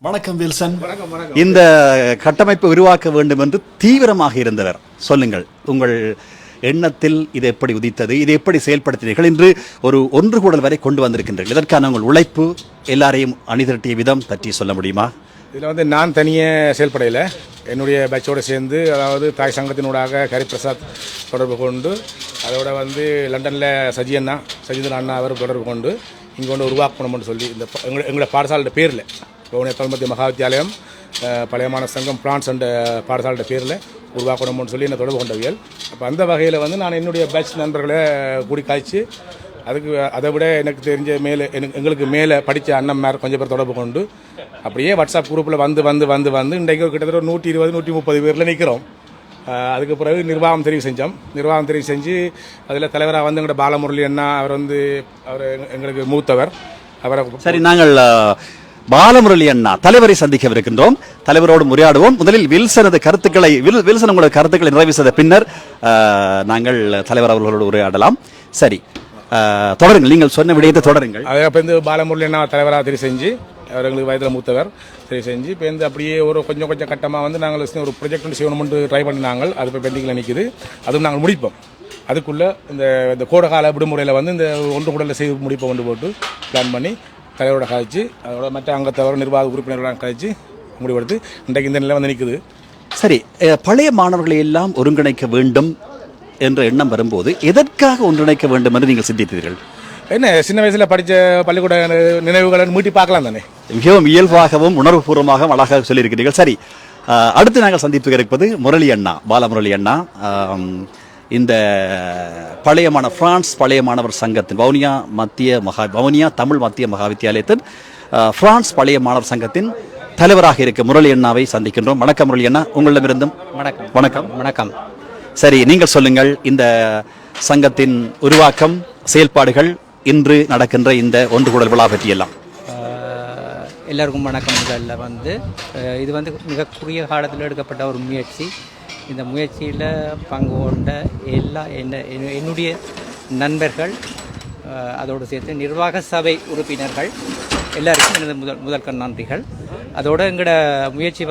வணக்கம் வில்சன். இந்த கட்டமைப்பை உருவாக்க வேண்டும் என்று தீவிரமாக இருந்தவர். சொல்லுங்கள், உங்கள் எண்ணத்தில் இது எப்படி உதித்தது, இது எப்படி செயல்படுத்தினீர்கள் என்று ஒரு ஒன்று கூடல் வரை கொண்டு வந்திருக்கின்றீர்கள். இதற்கான உங்கள் உழைப்பு, எல்லாரையும் அணிதிரட்டிய விதம் பற்றி சொல்ல முடியுமா? இதில் நான் தனியே செயல்படையில் என்னுடைய பேட்சோடு சேர்ந்து, அதாவது தாய் சங்கத்தினூடாக ஹரிபிரசாத் தொடர்பு கொண்டு, அதோட லண்டனில் சஜிதன் அண்ணா அவர் தொடர்பு கொண்டு இங்கே உருவாக்கணும்னு சொல்லி இந்த எங்களோட பாடசாலையோட பேரில் வவுனியா தமிழ் மத்திய மகாவித்தியாலயம் பழைய மாணவர் சங்கம் பிரான்ஸ் அண்ட் பாடசாலையோட பேரில் உருவாக்கணும்னு சொல்லி என்னை தொடர்பு கொண்டவியல். அப்போ அந்த வகையில் நான் என்னுடைய பேட்ச் நண்பர்களை கூடி காய்ச்சி, அதுக்கு அதை விட எனக்கு தெரிஞ்ச எங்களுக்கு மேலே படித்த அண்ணன்மார் கொஞ்சம் பேர் தொடர்பு கொண்டு அப்படியே வாட்ஸ்அப் குரூப்பில் வந்து இன்றைக்கு கிட்டத்தட்ட 120-130 பேரில் நிற்கிறோம். அதுக்கு பிறகு நிர்வாகம் தெரிவு செஞ்சு அதில் தலைவராக எங்களோட பாலமுரளி அண்ணா, அவர் அவர் எங்களுக்கு மூத்தவர். அவரை சரி, நாங்கள் பாலமுரளி அண்ணா தலைவரை சந்திக்கவிருக்கின்றோம். தலைவரோடு உரையாடுவோம். முதலில் வில்சனது கருத்துக்களை உங்களோட கருத்துக்களை நிறைவு செய்த பின்னர் நாங்கள் தலைவர் அவர்களோடு உரையாடலாம். சரி, தொடருங்கள், நீங்கள் சொன்ன விடயத்தை தொடருங்கள். அப்போ பாலமுரளி அண்ணா தலைவராக தெரிவு செஞ்சு, அவர் எங்களுக்கு வயதில் மூத்தவர், தெரிவு செஞ்சு இப்போ அப்படியே ஒரு கொஞ்சம் கட்டமாக நாங்கள் ஒரு ப்ரொஜெக்ட் ஒன்று செய்யணும்னு ட்ரை பண்ணினாங்க. அது இப்போ பெண்டிங்கில் நிற்குது. அதுவும் நாங்கள் முடிப்போம். அதுக்குள்ளே இந்த கோடைகால விடுமுறையில் இந்த ஒன்று கூடலில் செய்து முடிப்பை கொண்டு போட்டு பிளான் பண்ணி தலைவரோட கழிச்சு, அதோட மற்ற அங்கத்தவர நிர்வாக உறுப்பினர்களாக கழிச்சு முடிவெடுத்து இன்றைக்கு இந்த நிலை நிற்குது. சரி, பழைய மாணவர்களை எல்லாம் ஒருங்கிணைக்க வேண்டும் என்ற எண்ணம் வரும்போது எதற்காக ஒன்றிணைக்க வேண்டும் என்று நீங்கள் சிந்தித்தீர்கள்? என்ன, சின்ன வயசில் படித்த பள்ளிக்கூட நினைவுகளை மீட்டி பார்க்கலாம் தானே. மிகவும் இயல்பாகவும் உணர்வுபூர்வமாகவும் அழகாக சொல்லியிருக்கிறீர்கள். சரி, அடுத்து நாங்கள் சந்தித்து இருப்பது முரளி அண்ணா, பாலமுரளி அண்ணா. இந்த பிரான்ஸ் பழைய மாணவர் சங்கத்தின் வவுனியா தமிழ் மத்திய மகாவித்தியாலயத்தின் பிரான்ஸ் பழைய மாணவர் சங்கத்தின் தலைவராக இருக்க முரளி அண்ணாவை சந்திக்கின்றோம். வணக்கம் முரளி அண்ணா, உங்களிடமிருந்தும் வணக்கம். வணக்கம். சரி, நீங்கள் சொல்லுங்கள், இந்த சங்கத்தின் உருவாக்கம், செயல்பாடுகள், இன்று நடக்கின்ற இந்த ஒன்று கூடல் விழா பற்றியெல்லாம். எல்லாருக்கும் வணக்கம். முதல்ல இது மிக குறுகிய காலத்தில் எடுக்கப்பட்ட ஒரு முயற்சி. இந்த முயற்சியில் பங்கு கொண்ட என்னுடைய நண்பர்கள், அதோடு சேர்த்து நிர்வாக சபை உறுப்பினர்கள் எல்லாருக்கும் எனது முதற்கண் நன்றிகள். அதோடு எங்களோட முயற்சி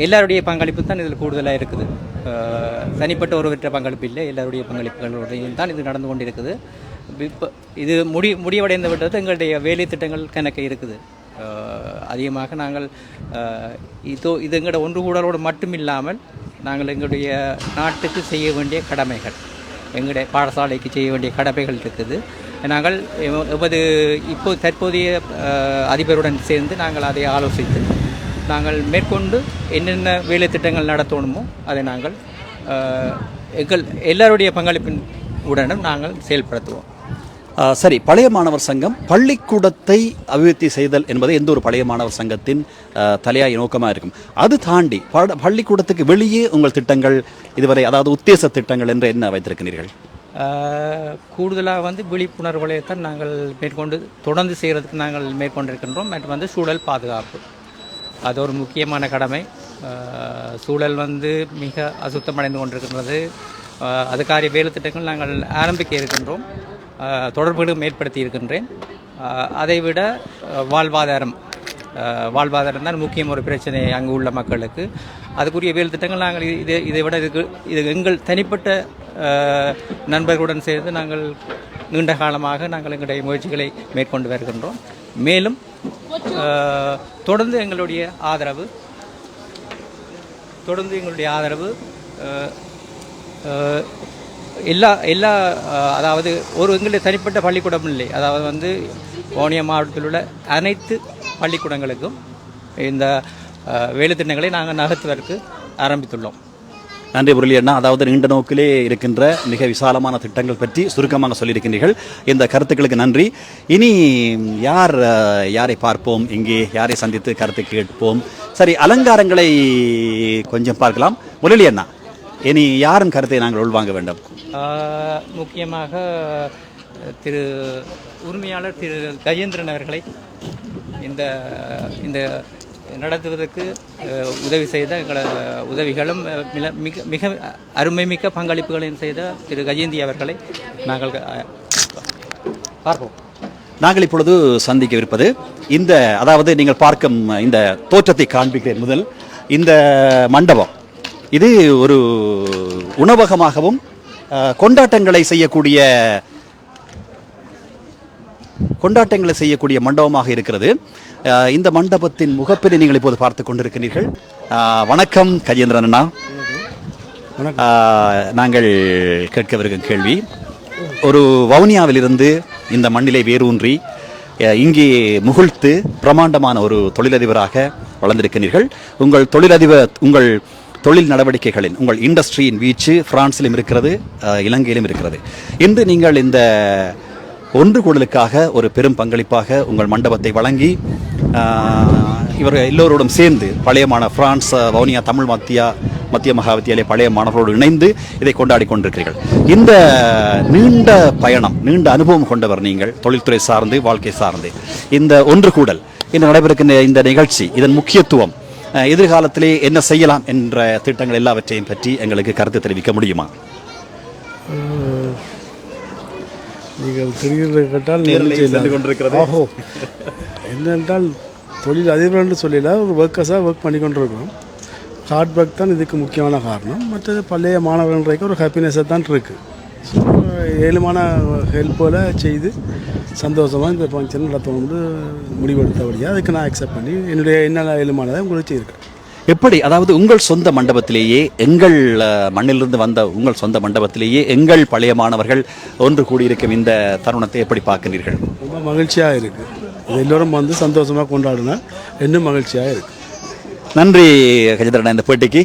எல்லாருடைய பங்களிப்பு தான் இதில் கூடுதலாக இருக்குது. தனிப்பட்ட ஒருவற்ற பங்களிப்பு இல்லை, எல்லாருடைய பங்களிப்புகளுடையும் தான் இது நடந்து கொண்டு இருக்குது. இப்போ இது முடிவடைந்து விட்டது. எங்களுடைய வேலை திட்டங்கள் கணக்கு இருக்குது. அதிகமாக நாங்கள் இது எங்களோட ஒன்று கூடலோடு மட்டும் இல்லாமல் நாங்கள் எங்களுடைய நாட்டுக்கு செய்ய வேண்டிய கடமைகள், எங்களுடைய பாடசாலைக்கு செய்ய வேண்டிய கடமைகள் இருக்குது. நாங்கள் தற்போதைய அதிபருடன் சேர்ந்து நாங்கள் அதை ஆலோசித்து நாங்கள் மேற்கொண்டு என்னென்ன வேலை திட்டங்கள் நடத்தணுமோ அதை நாங்கள் எல்லாருடைய பங்களிப்பின் உடனும் நாங்கள் செயல்படுத்துவோம். சரி, பழைய மாணவர் சங்கம் பள்ளிக்கூடத்தை அபிவிருத்தி செய்தல் என்பது எந்த ஒரு பழைய மாணவர் சங்கத்தின் தலையாய நோக்கமாக இருக்கும். அது தாண்டி பள்ளிக்கூடத்துக்கு வெளியே உங்கள் திட்டங்கள் இதுவரை, அதாவது உத்தேச திட்டங்கள் என்று என்ன வைத்திருக்கிறீர்கள்? கூடுதலாக விழிப்புணர்வுகளைத்தான் நாங்கள் மேற்கொண்டு தொடர்ந்து செய்கிறதுக்கு நாங்கள் மேற்கொண்டிருக்கின்றோம். மற்றும் சூழல் பாதுகாப்பு, அது ஒரு முக்கியமான கடமை. சூழல் மிக அசுத்தமடைந்து கொண்டிருக்கின்றது. அதுக்காரிய வேலை திட்டங்கள் நாங்கள் ஆரம்பிக்க இருக்கின்றோம். தொடர்புகளும் ஏற்படுத்தி இருக்கின்றேன். அதைவிட வாழ்வாதாரம் தான் முக்கியம் ஒரு பிரச்சனை அங்கு உள்ள மக்களுக்கு. அதுக்குரிய வேலை திட்டங்கள் நாங்கள் இதை விட இது எங்கள் தனிப்பட்ட நண்பர்களுடன் சேர்ந்து நாங்கள் நீண்ட காலமாக நாங்கள் எங்களுடைய முயற்சிகளை மேற்கொண்டு வருகின்றோம். மேலும் தொடர்ந்து எங்களுடைய ஆதரவு எல்லா அதாவது எங்களுடைய தனிப்பட்ட பள்ளிக்கூடம் இல்லை, அதாவது வவுனியா மாவட்டத்தில் உள்ள அனைத்து பள்ளிக்கூடங்களுக்கும் இந்த வேலை திட்டங்களை நாங்கள் நகர்த்துவதற்கு ஆரம்பித்துள்ளோம். நன்றி முரளி அண்ணா. அதாவது நீண்ட நோக்கிலே இருக்கின்ற மிக விசாலமான திட்டங்கள் பற்றி சுருக்கமாக சொல்லியிருக்கின்றீர்கள். இந்த கருத்துக்களுக்கு நன்றி. இனி யாரை பார்ப்போம், இங்கே யாரை சந்தித்து கருத்து கேட்போம். சரி, அலங்காரங்களை கொஞ்சம் பார்க்கலாம். முரளி அண்ணா, இனி யாரும் கருத்தை நாங்கள் உள்வாங்க வேண்டும்? முக்கியமாக உரிமையாளர் திரு கஜேந்திரன் அவர்களை இந்த நடத்துவதற்கு உதவி செய்த எங்கள உதவிகளும் மிக அருமைமிக்க பங்களிப்புகளையும் செய்த திரு கஜேந்தி அவர்களை நாங்கள் பார்ப்போம். நாங்கள் இப்பொழுது சந்திக்கவிருப்பது இந்த அதாவது நீங்கள் பார்க்கும் இந்த தோற்றத்தை காண்பிக்கிறேன். முதல் இந்த மண்டபம் இது ஒரு உணவகமாகவும் கொண்டாட்டங்களை செய்யக்கூடிய மண்டபமாக இருக்கிறது. இந்த மண்டபத்தின் முகப்பினை நீங்கள் இப்போது பார்த்து கொண்டிருக்கிறீர்கள். வணக்கம் கஜேந்திரன் அண்ணா. நாங்கள் கேட்கவிருக்கும் கேள்வி, ஒரு வவுனியாவிலிருந்து இந்த மண்ணிலே வேரூன்றி இங்கே முகிழ்த்து பிரமாண்டமான ஒரு தொழிலதிபராக வளர்ந்திருக்கிறீர்கள். உங்கள் தொழில் நடவடிக்கைகளின் உங்கள் இண்டஸ்ட்ரியின் வீச்சு பிரான்சிலும் இருக்கிறது, இலங்கையிலும் இருக்கிறது. இன்று நீங்கள் இந்த ஒன்று கூடலுக்காக ஒரு பெரும் பங்களிப்பாக உங்கள் மண்டபத்தை வழங்கி இவர்கள் எல்லோரோடும் சேர்ந்து பழையமான பிரான்ஸ் வவுனியா தமிழ் மத்திய மகா வித்தியாலய பழைய மாணவர்களோடு இணைந்து இதை கொண்டாடி கொண்டிருக்கிறீர்கள். இந்த நீண்ட பயணம், நீண்ட அனுபவம் கொண்டவர் நீங்கள், தொழில்துறை சார்ந்து வாழ்க்கை சார்ந்து. இந்த ஒன்று கூடல் இன்று நடைபெறுகின்ற இந்த நிகழ்ச்சி, இதன் முக்கியத்துவம், எதிர்காலத்திலே என்ன செய்யலாம் என்ற திட்டங்கள் எல்லாவற்றையும் பற்றி எங்களுக்கு கருத்து தெரிவிக்க முடியுமா? நீங்கள் திடீர்னு கேட்டால் என்னென்றால் தொழில் அதிபர் என்று சொல்லல, ஒரு ஒர்க்கர்ஸாக ஒர்க் பண்ணி கொண்டிருக்கோம். ஹார்ட் ஒர்க் தான் இதுக்கு முக்கியமான காரணம். மற்றது பழைய மாணவர்களுக்கு ஒரு ஹாப்பினஸாக தான் இருக்குது. ஸோ ஏழுமான ஹெல்ப்போல் செய்து சந்தோஷமாக இந்த ஃபங்க்ஷன் நடத்தணும்னு முடிவெடுத்தபடியாக அதுக்கு நான் அக்செப்ட் பண்ணி என்னுடைய என்ன ஏழுமானதை உங்களுக்கு செய்திருக்கேன். எப்படி, அதாவது உங்கள் சொந்த மண்டபத்திலேயே, எங்கள் மண்ணிலிருந்து வந்த உங்கள் சொந்த மண்டபத்திலேயே எங்கள் பழைய மாணவர்கள் ஒன்று கூடியிருக்கும் இந்த தருணத்தை எப்படி பார்க்கிறீர்கள்? ரொம்ப மகிழ்ச்சியாக இருக்குது. இது எல்லோரும் வந்து சந்தோஷமாக கொண்டாடினா இன்னும் மகிழ்ச்சியாக இருக்குது. நன்றி கஜேந்திரன் இந்த பேட்டிக்கு.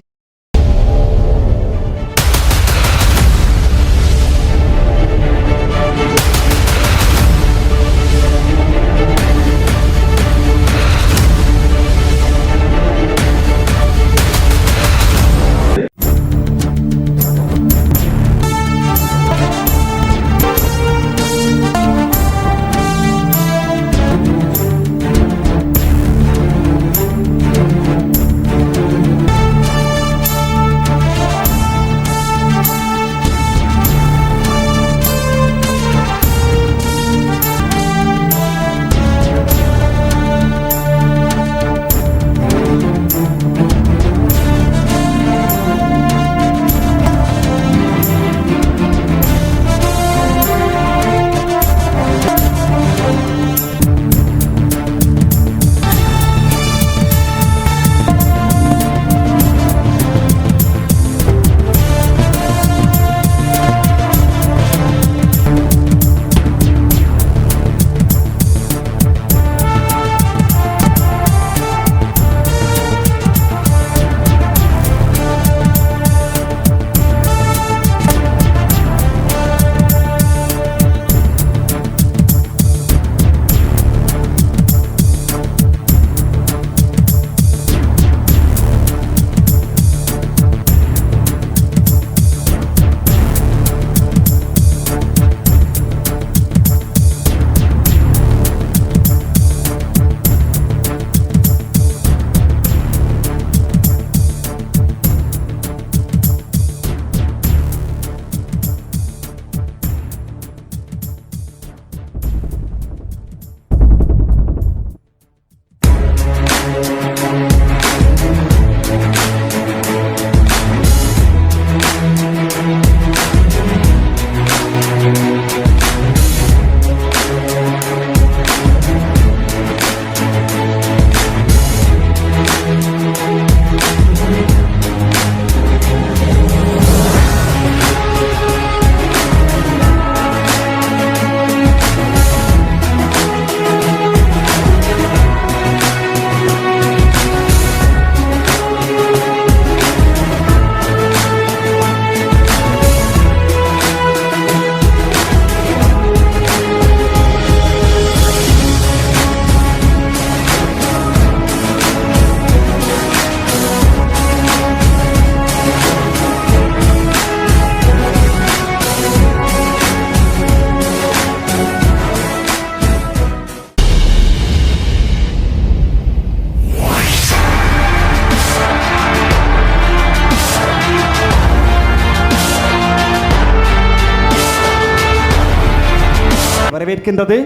வரவேற்கின்றது.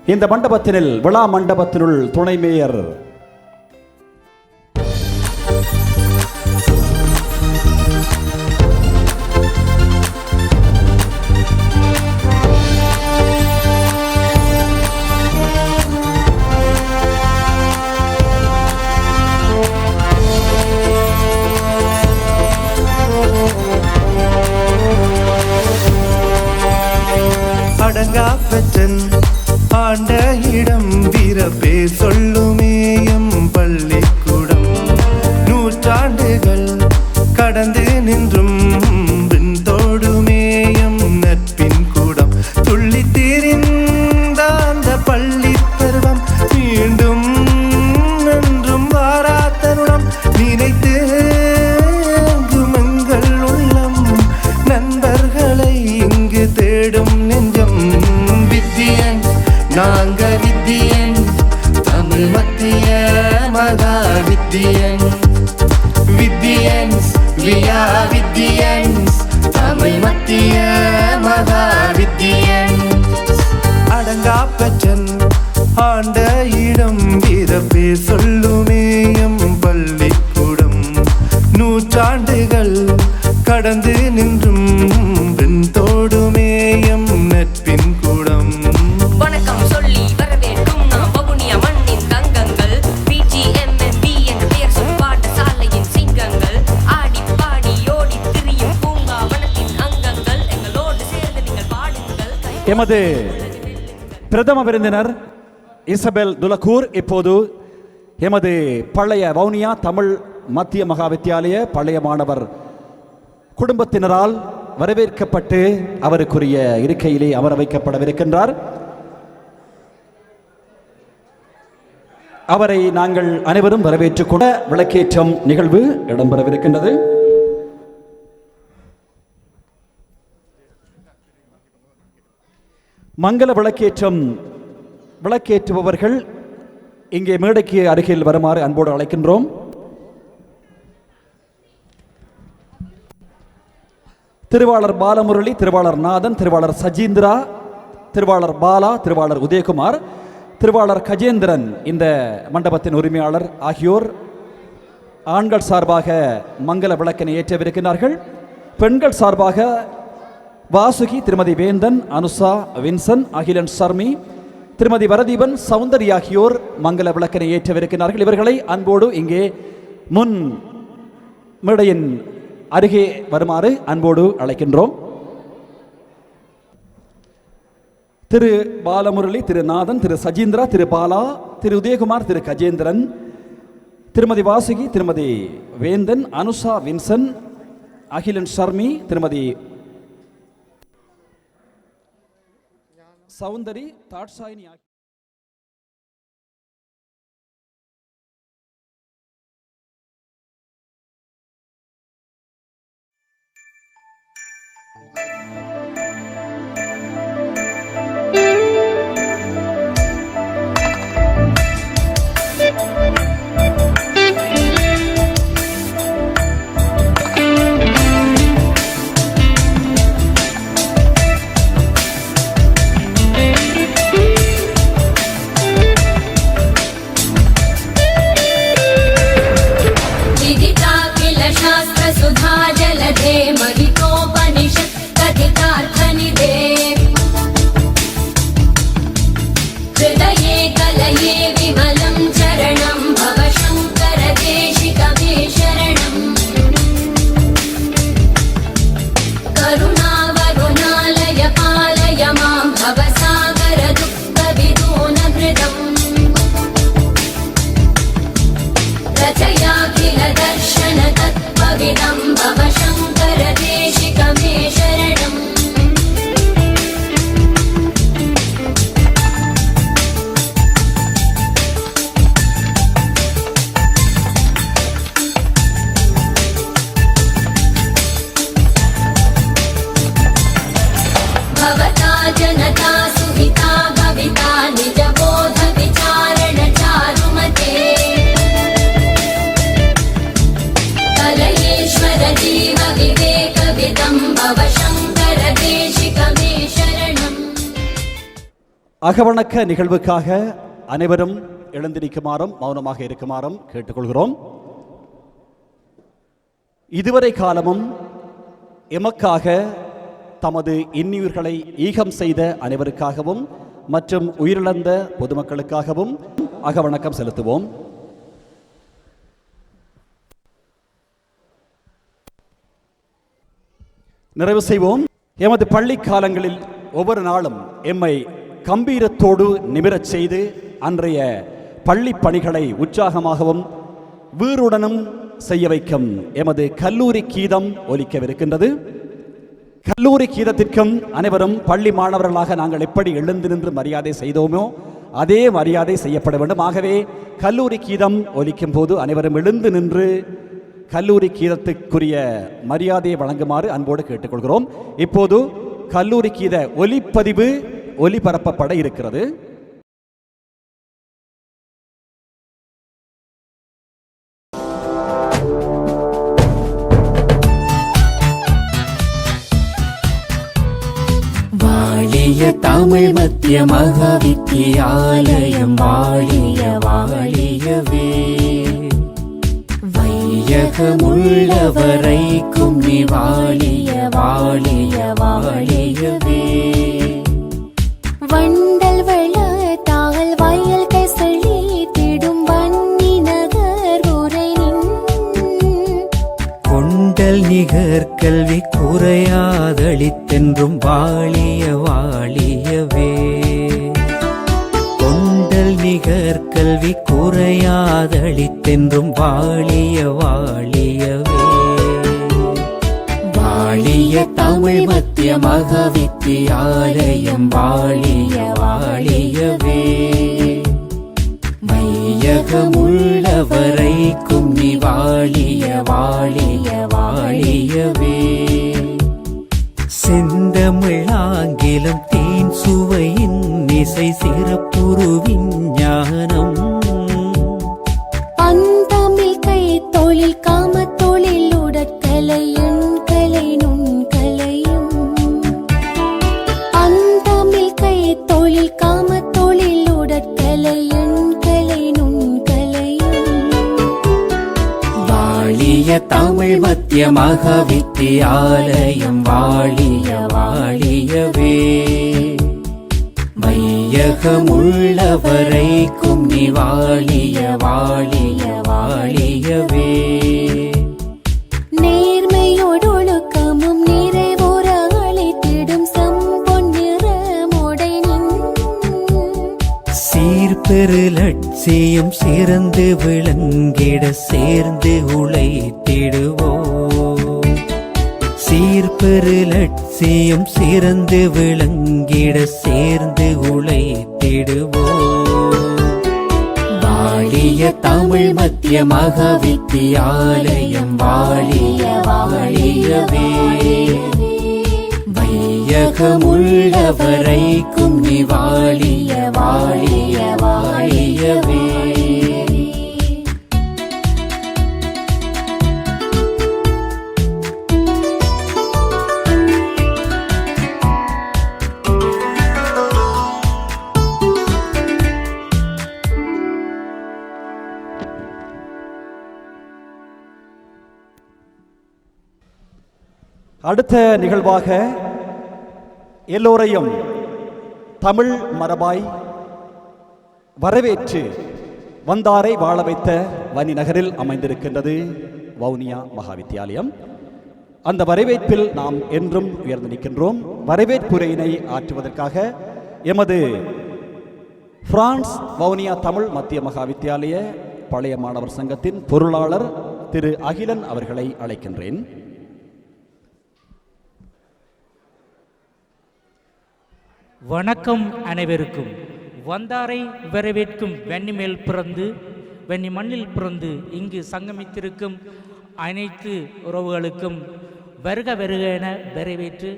இந்த மண்டபத்தினில் விழா மண்டபத்தினுள் துணை மேயர் அடங்காப்பச்சன் ஆண்ட இடம் வீரப்பே சொல்லுமேயம் பள்ளிக்கூடம் நூற்றாண்டுகள் கடந்து நின்றும் பின்தோடுமேயம் நட்பின் கூடம் துள்ளி திரிந்த அந்த பள்ளி பருவம் மீண்டும் நன்றும் வாராத்தருடம் நினைத்து எங்கள் உள்ளம் நண்பர்களை இங்கு தேடும் நெஞ்சம் வித்தியன் நாங்க வித்தியன் தமிழ் மத்திய மகா வித்தியன் வித்தியன்ஸ் வியா வித்தியன்ஸ் தமிழ் மத்திய மகா வித்தியன்ஸ் அடங்காப்பச்சன் ஆண்ட இடம் வீரப்பே சொல்லுமேயம் பள்ளிக்கூடம் நூற்றாண்டுகள் கடந்து நின்றும் பின்தோடுமேயம் நட்பின் கூடம் வணக்கம் சொல்லி வரவேற்கும் நாம் வவுனியா மண்ணின் தங்கங்கள் BGMMB என்ற பெயர் சொல் பாடசாலையின் சிங்கங்கள் ஆடி பாடி ஓடி திரியும் பூங்காவனத்தின் அங்கங்கள் எங்களோடு சேர்ந்து நீங்கள் பாடுங்கள் எமது பிரதம விருந்தினர் இசபெல் துலகூர் இப்போது எமது பழைய வவுனியா தமிழ் மத்திய மகா வித்தியாலய பழைய மாணவர் குடும்பத்தினரால் வரவேற்கப்பட்டு அவருக்குரிய இருக்கையிலே அமர வைக்கப்படவிருக்கின்றார். அவரை நாங்கள் அனைவரும் வரவேற்றுக் கொண்ட விளக்கேற்றம் நிகழ்வு இடம்பெறவிருக்கின்றது. மங்கள விளக்கேற்றுபவர்கள் இங்கே மேடைக்கு அருகில் வருமாறு அன்போடு அழைக்கின்றோம். திருவாளர் பாலமுரளி, திருவாளர் நாதன், திருவாளர் சஜீந்திரா, திருவாளர் பாலா, திருவாளர் உதயகுமார், திருவாளர் கஜேந்திரன் இந்த மண்டபத்தின் உரிமையாளர் ஆகியோர் ஆண்கள் சார்பாக மங்கள விளக்கினை ஏற்றவிருக்கிறார்கள். பெண்கள் சார்பாக வாசுகி, திருமதி வேந்தன், அனுசா, வின்சன், அகிலன் சர்மி, திருமதி வரதீபன், சௌந்தரி ஆகியோர் மங்கள விளக்கினை ஏற்றவிருக்கிறார்கள். இவர்களை அன்போடு இங்கே முன் மேடையின் அருகே வருமாறு அன்போடு அழைக்கின்றோம். திரு பாலமுரளி, திரு நாதன், திரு சஜீந்திரா, திரு பாலா, திரு உதயகுமார், திரு கஜேந்திரன், திருமதி வாசுகி, திருமதி வேந்தன், அனுஷா, வின்சன், அகிலன் ஷர்மி, திருமதி சௌந்தரி, தாட்சாயினி அகவணக்க நிகழ்வுக்காக அனைவரும் எழுந்திருக்குமாறும் மௌனமாக இருக்குமாறும் கேட்டுக்கொள்கிறோம். இதுவரை காலமும் எமக்காக தமது இன்னுயிர்களை ஈகம் செய்த அனைவருக்காகவும் மற்றும் உயிரிழந்த பொதுமக்களுக்காகவும் அகவணக்கம் செலுத்துவோம். நிறைவு செய்வோம். எமது பள்ளி காலங்களில் ஒவ்வொரு நாளும் எம்மை கம்பீரத்தோடு நிமிரச் செய்து அன்றைய பள்ளி பணிகளை உற்சாகமாகவும் வீறுடனும் செய்ய வைக்கும் எமது கல்லூரி கீதம் ஒலிக்கவிருக்கின்றது. கல்லூரி கீதத்திற்கும் அனைவரும் பள்ளி மாணவர்களாக நாங்கள் எப்படி எழுந்து நின்று மரியாதை செய்தோமோ அதே மரியாதை செய்யப்பட வேண்டும். ஆகவே கல்லூரி கீதம் ஒலிக்கும் போது அனைவரும் எழுந்து நின்று கல்லூரி கீதத்துக்குரிய மரியாதையை வழங்குமாறு அன்போடு கேட்டுக்கொள்கிறோம். இப்போது கல்லூரி கீத ஒலிப்பதிவு ஒலிபரப்பப்பட இருக்கிறது. வாழிய தமிழ் மத்திய மகாவித்தியாலயம் வாழிய வாழியவே, வையகமுள்ளவரைக்கும் நீ வாழிய வாழிய வாழியவே. வண்டல் வளத்தால் வயல்கள் செழித்திடும் வன்னி நகர் உரையின், கொண்டல் நிகர் கல்வி குறையாதளித்தென்றும் வாழிய வாழியவே. கொண்டல் நிகர் கல்வி குறையாதளித்தென்றும் வாழிய வாழியவே. வாழிய தமிழ் மத்திய மகாவித்தியாலயம் வாழிய வாழியவே, வையகமுள்ளவரைக்கும் நீ வாழிய வாழிய வாழியவே. செந்தமிழ் ஆங்கிலம் தேன் சுவையின் இசை சிறப்புரு விஞ்ஞானம், பந்தமிழ் கை தொழில் காம தொழில் உடற்கலை எண்கலை நுண்கலையும், பந்தமிழ் கை தொழில் காம தொழில் உடற்கலை எண்கலை நுண்கலையும். வாழிய தமிழ் மத்திய மகாவித்தியாலயம் வாழிய வாழியவே, வையகமுள்ளவரைக்கும் நீ வாழிய வாழிய வாழியவே. நேர்மையோடொழுக்கமும் நிறைவுற அழைத்திடும் செம்பொன்னிறமுடை நின், சீர்பெரு லட்சியம் சிறந்து விளங்கிட சேர்ந்து உழைத்திடுவோ. சீர்பெரு லட்சியம் சிறந்து விளங்கிட சேர்ந்து உழைத்திடுவோ. வாழிய தமிழ் மத்திய மகாவித்தியாலயம் வாழிய வாழியவே, வையகமுள்ளவரைக்கும் நீ வாழிய வாழிய வாழியவே. அடுத்த நிகழ்வாக எல்லோரையும் தமிழ் மரபாய் வரவேற்று வந்தாரை வாழ வைத்த வன்னி நகரில் அமைந்திருக்கின்றது வவுனியா மகாவித்தியாலயம். அந்த வரவேற்பில் நாம் என்றும் உயர்ந்து நிற்கின்றோம். வரவேற்புரையினை ஆற்றுவதற்காக எமது பிரான்ஸ் வவுனியா தமிழ் மத்திய மகாவித்தியாலய பழைய மாணவர் சங்கத்தின் பொருளாளர் திரு அகிலன் அவர்களை அழைக்கின்றேன். வணக்கம் அனைவருக்கும். வந்தாரை வரவேற்கும் வன்னி மேல் பிறந்து வன்னி மண்ணில் பிறந்து இங்கு சங்கமித்திருக்கும் அனைத்து உறவுகளுக்கும் வருக வருக என வரவேற்று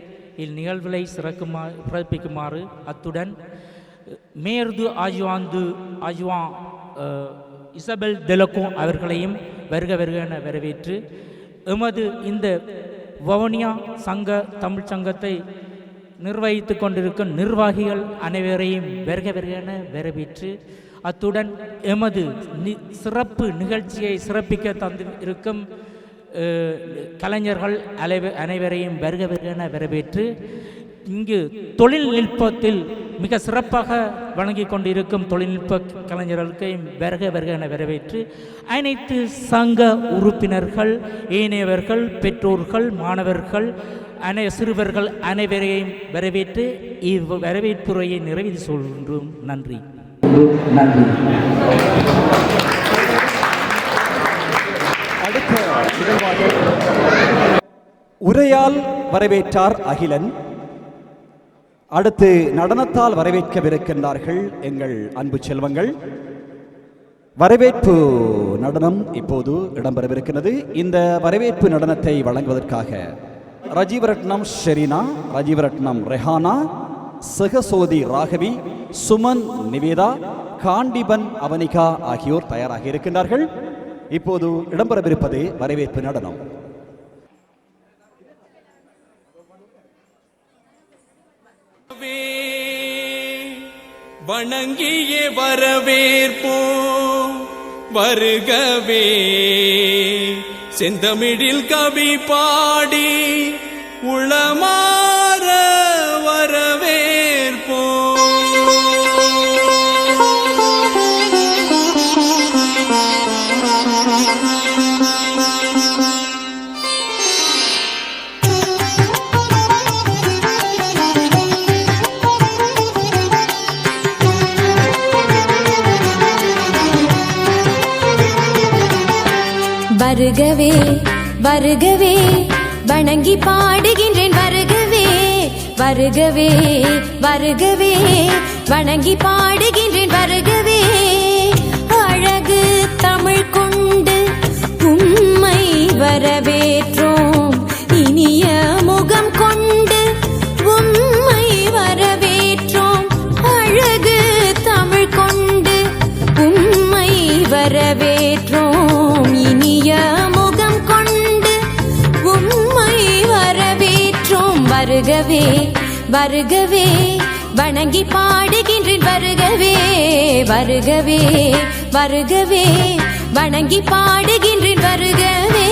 இந்நிகழ்வுகளை சிறப்பிக்குமாறு அத்துடன் மேயர்து ஆஜுவான் இசபெல் டெலகோ அவர்களையும் வருக வருக என வரவேற்று, எமது இந்த வவுனியா சங்க தமிழ் சங்கத்தை நிர்வகித்து கொண்டிருக்கும் நிர்வாகிகள் அனைவரையும் வருக வருகென வரவேற்று, அத்துடன் எமது சிறப்பு நிகழ்ச்சியை சிறப்பிக்க தந்து இருக்கும் கலைஞர்கள் அனைவரையும் வருக வருகென வரவேற்று, இங்கு தொழில்நுட்பத்தில் மிக சிறப்பாக வழங்கி கொண்டிருக்கும் தொழில்நுட்ப கலைஞர்களுக்கையும் வருக வருகென வரவேற்று, அனைத்து சங்க உறுப்பினர்கள், ஏனையவர்கள், பெற்றோர்கள், மாணவர்கள், சிறுவர்கள் அனைவரையும் வரவேற்று வரவேற்புரையை நிறைவு சொல்கின்றோம். நன்றி. உரையால் வரவேற்றார் அகிலன். அடுத்து நடனத்தால் வரவேற்கவிருக்கின்றார்கள் எங்கள் அன்பு செல்வங்கள். வரவேற்பு நடனம் இப்போது இடம்பெறவிருக்கிறது. இந்த வரவேற்பு நடனத்தை வழங்குவதற்காக ரஜீவரட்னம் ஷெரீனா, ரஜீவரட்னம் ரெஹானா, சகசோதி ராகவி, சுமன் நிவேதா, காண்டிபன் அவனிகா ஆகியோர் தயாராக இருக்கின்றார்கள். இப்போது இடம்பெறவிருப்பது வரவேற்பு நடனம். வணங்கியே வரவேற்போம் வருகவே, செந்தமிழில் கவி பாடி உளமாற வரவேற்போம். வருகவே வருகவே வணங்கி பாடுகின்றேன் வருகவே வருகவே வருகவே வணங்கி பாடுகின்றேன் வருகவே. அழகு தமிழ் கொண்டு உம்மை வரவேற்றோம், இனிய முகம் கொண்டு உம்மை வரவேற்றோம். அழகு தமிழ் கொண்டு உம்மை வரவேற்றோம், இனிய முகம் கொண்டு உம்மை வரவேற்றோம். வருகவே வருகவே வணங்கி பாடுகின்றேன் வருகவே வருகவே வருகவே வணங்கி பாடுகின்றேன் வருகவே.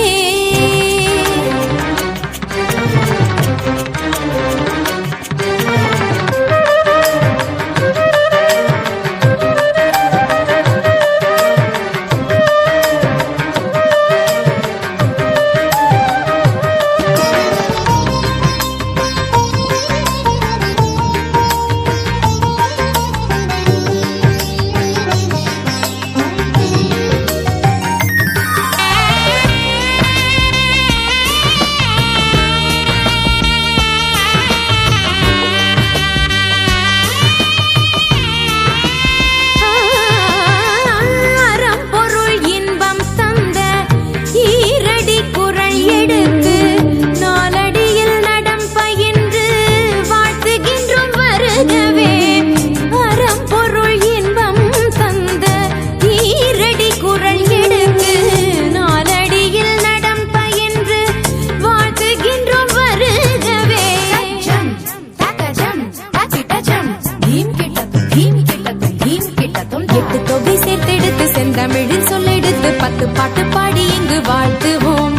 தமிழில் சொல்லெடுத்து 10 பாட்டு பாடி இங்கு வாழ்த்துவோம்.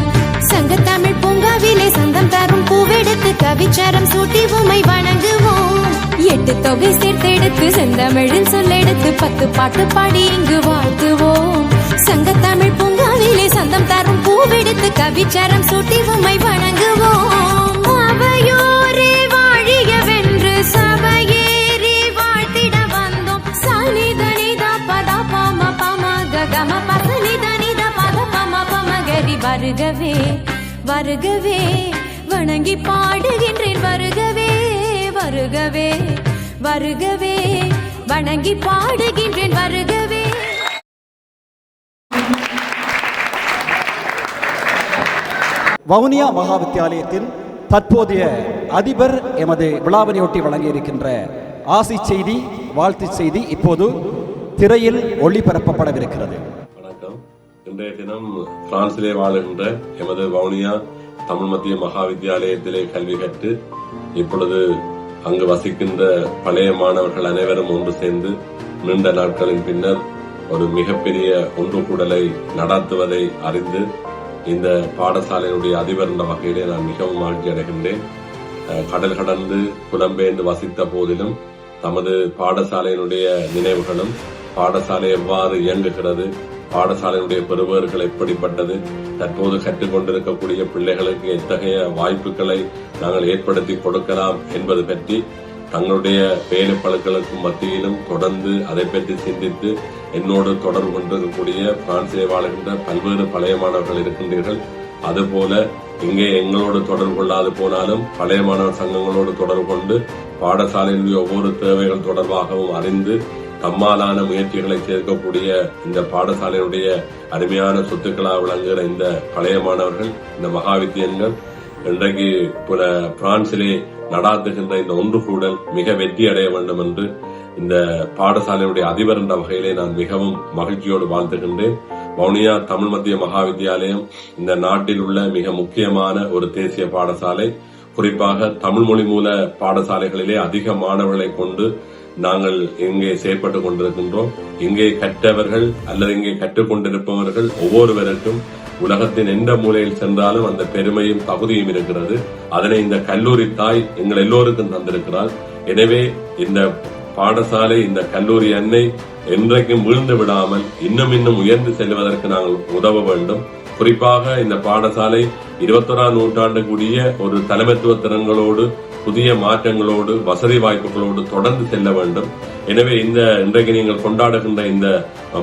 சங்கத்தமிழ் பூங்காவிலே சந்தம் தரும் பூவெடுத்து கவிச்சாரம் சூட்டி உம்மை வணங்குவோம். 8 தொகை சேர்த்தெடுத்து செந்தமிழில் சொல்லெடுத்து 10 பாட்டு பாடி இங்கு வாழ்த்துவோம். சங்கத்தமிழ் பூங்காவிலே சந்தம் தரும் பூவெடுத்து கவிச்சாரம் சூட்டி உம்மை வணங்குவோம். அவையோரே வாழியவென்று சபையேறி வாழ்த்திட வந்தோம். சனிதனித பத பம பம கம பசனிதனித பத பம பம கரி. வருகவே வருகவே வணங்கி பாடுகின்றேன் வருகவே வருகவே வருகவே வணங்கி பாடுகின்றேன் வருகவே. வவுனியா மகா வித்தியாலயத்தின் தற்போதைய அதிபர் எமது விழாவினையொட்டி வழங்கியிருக்கின்ற ஆசி செய்தி, வாழ்த்து செய்தி இப்போது திரையில் ஒளிபரப்பப்படவிருக்கிறது. வணக்கம். இன்றைய தினம் பிரான்சிலே வாழுகின்ற எமது வவுனியா தமிழ் மத்திய மகா வித்தியாலயத்திலே கல்வி கற்று இப்பொழுது அங்கு வசிக்கின்ற பழைய மாணவர்கள் அனைவரும் ஒன்று சேர்ந்து நீண்ட நாட்களின் பின்னர் ஒரு மிகப்பெரிய ஒன்று கூடலை நடாத்துவதை அறிந்து இந்த பாடசாலையினுடைய அதிபர் என்ற வகையிலே நான் மிகவும் மகிழ்ச்சி அடைகின்றேன். கடல் கடந்து புலம்பெயர்ந்து வசித்த போதிலும் தமது பாடசாலையினுடைய நினைவுகளும் பாடசாலை எவ்வாறு இயங்குகிறது, பாடசாலையினுடைய பெறுபவர்கள் எப்படிப்பட்டது, தற்போது கற்றுக்கொண்டிருக்கக்கூடிய பிள்ளைகளுக்கு எத்தகைய வாய்ப்புகளை நாங்கள் ஏற்படுத்தி கொடுக்கலாம் என்பது பற்றி தங்களுடைய வேலைப்பழுக்களுக்கு மத்தியிலும் தொடர்ந்து அதை பற்றி சிந்தித்து என்னோடு தொடர்பு கொண்டிருக்கக்கூடிய பிரான்சிலே வாழ்கின்ற பல்வேறு பழைய மாணவர்கள் இருக்கின்றீர்கள். அதுபோல இங்கே எங்களோடு தொடர்பு கொள்ளாது போனாலும் பழைய மாணவர் சங்கங்களோடு தொடர்பு கொண்டு பாடசாலையினுடைய ஒவ்வொரு தேவைகள் தொடர்பாகவும் அறிந்து தம்மாலான முயற்சிகளை சேர்க்கக்கூடிய இந்த பாடசாலையினுடைய அருமையான சொத்துக்களாக விளங்குகிற இந்த பழைய மாணவர்கள், இந்த மகாவித்தியன்கள் இன்றைக்கு பிரான்சிலே நடாத்துகின்ற இந்த ஒன்று கூடல் மிக வெற்றி அடைய வேண்டும் என்று இந்த பாடசாலையுடைய அதிபர் என்ற வகையிலே நான் மிகவும் மகிழ்ச்சியோடு வாழ்த்துகின்றேன். வவுனியா தமிழ் மத்திய மகாவித்தியாலயம் இந்த நாட்டில் உள்ள மிக முக்கியமான ஒரு தேசிய பாடசாலை. குறிப்பாக தமிழ் மொழி மூல பாடசாலைகளிலே அதிக மாணவர்களை கொண்டு நாங்கள் இங்கே செயற்பட்டுக் கொண்டிருக்கின்றோம். இங்கே கற்றவர்கள் அல்லது இங்கே கற்றுக்கொண்டிருப்பவர்கள் ஒவ்வொருவருக்கும் உலகத்தின் எந்த மூலையில் சென்றாலும் அந்த பெருமையும் தகுதியும் இருக்கிறது. அதனை இந்த கல்லூரி தாய் எங்கள் எல்லோருக்கும் தந்திருக்கிறார். எனவே இந்த பாடசாலை, இந்த கல்லூரி அன்னை என்றைக்கும் வீழ்ந்து விடாமல் இன்னும் உயர்ந்து செல்வதற்கு நாங்கள் உதவ வேண்டும். குறிப்பாக இந்த பாடசாலை 21ஆம் நூற்றாண்டு கூடிய ஒரு தலைமைத்துவ திறன்களோடு, புதிய மாற்றங்களோடு, வசதி வாய்ப்புகளோடு தொடர்ந்து செல்ல வேண்டும். எனவே இன்றைக்கு நீங்கள் கொண்டாடுகின்ற இந்த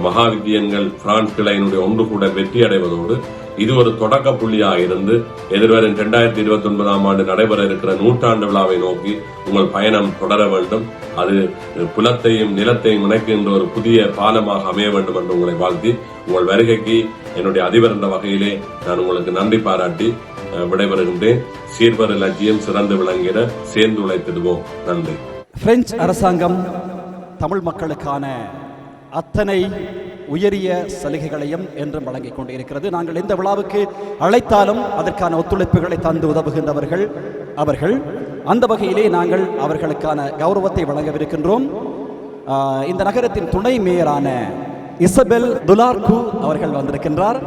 மகாவித்தியன்கள் பிரான்ஸ் கிளையினுடைய ஒன்று கூட வெற்றி அடைவதோடு இது ஒரு தொடக்க புள்ளியாக இருந்து எதிர்வரும் 2029ஆம் ஆண்டு நடைபெற இருக்கிற நூற்றாண்டு விழாவை நோக்கி உங்கள் பயணம் தொடர வேண்டும். அது புலத்தையும் நிலத்தையும் இணைக்கின்ற ஒரு புதிய பாலமாக அமைய வேண்டும் என்று உங்களை வாழ்த்தி உங்கள் வருகைக்கு என்னுடைய அதிபர் என்ற வகையிலே நான் உங்களுக்கு நன்றி பாராட்டி விடைபெறுகின்றேன். சீர்வரு லட்சியம் சிறந்து விளங்கிட சேர்ந்து உழைத்திடுவோம். நன்றி. பிரெஞ்சு அரசாங்கம் தமிழ் மக்களுக்கான அத்தனை உயரிய சலுகைகளையும் என்றும் வழங்கிக் கொண்டிருக்கிறது. நாங்கள் எந்த விழாவுக்கு அழைத்தாலும் அதற்கான ஒத்துழைப்புகளை தந்து உதவுகின்றவர்கள் அவர்கள். அந்த வகையிலே நாங்கள் அவர்களுக்கான கௌரவத்தை வழங்கவிருக்கின்றோம். இந்த நகரத்தின் துணை மேயரான இசபெல் துலார்கு அவர்கள் வந்திருக்கின்றார்.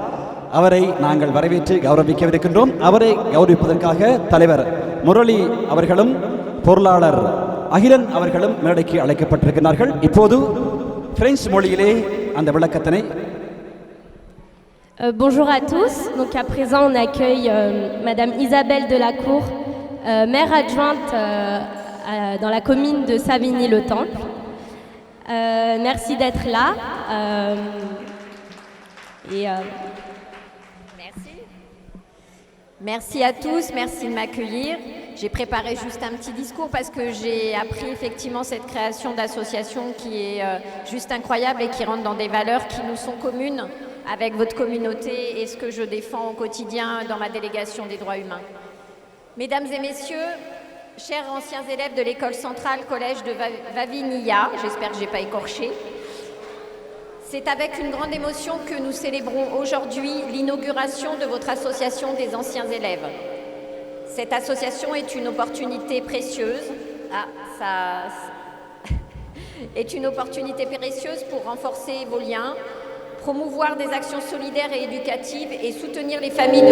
அவரை நாங்கள் வரவேற்று கௌரவிக்கவிருக்கின்றோம். அவரை கௌரவிப்பதற்காக தலைவர் முரளி அவர்களும் பொருளாளர் அகிலன் அவர்களும் மேடைக்கு அழைக்கப்பட்டிருக்கிறார்கள். இப்போது பிரெஞ்சு மொழியிலே அந்த விளக்கத்தினை. Bonjour à tous. Donc à présent on accueille Madame Isabelle Delacour, maire adjointe dans la commune de Savigny-le-Temple. Merci d'être là. Merci. Merci à tous, merci de m'accueillir. J'ai préparé juste un petit discours parce que j'ai appris effectivement cette création d'association qui est juste incroyable et qui rentre dans des valeurs qui nous sont communes avec votre communauté et ce que je défends au quotidien dans ma délégation des droits humains. Mesdames et messieurs, chers anciens élèves de l'école centrale collège de Vavinilla, j'espère que je n'ai pas écorché, c'est avec une grande émotion que nous célébrons aujourd'hui l'inauguration de votre association des anciens élèves. Cette association est une opportunité précieuse. est une opportunité précieuse pour renforcer vos liens, promouvoir des actions solidaires et éducatives et soutenir les familles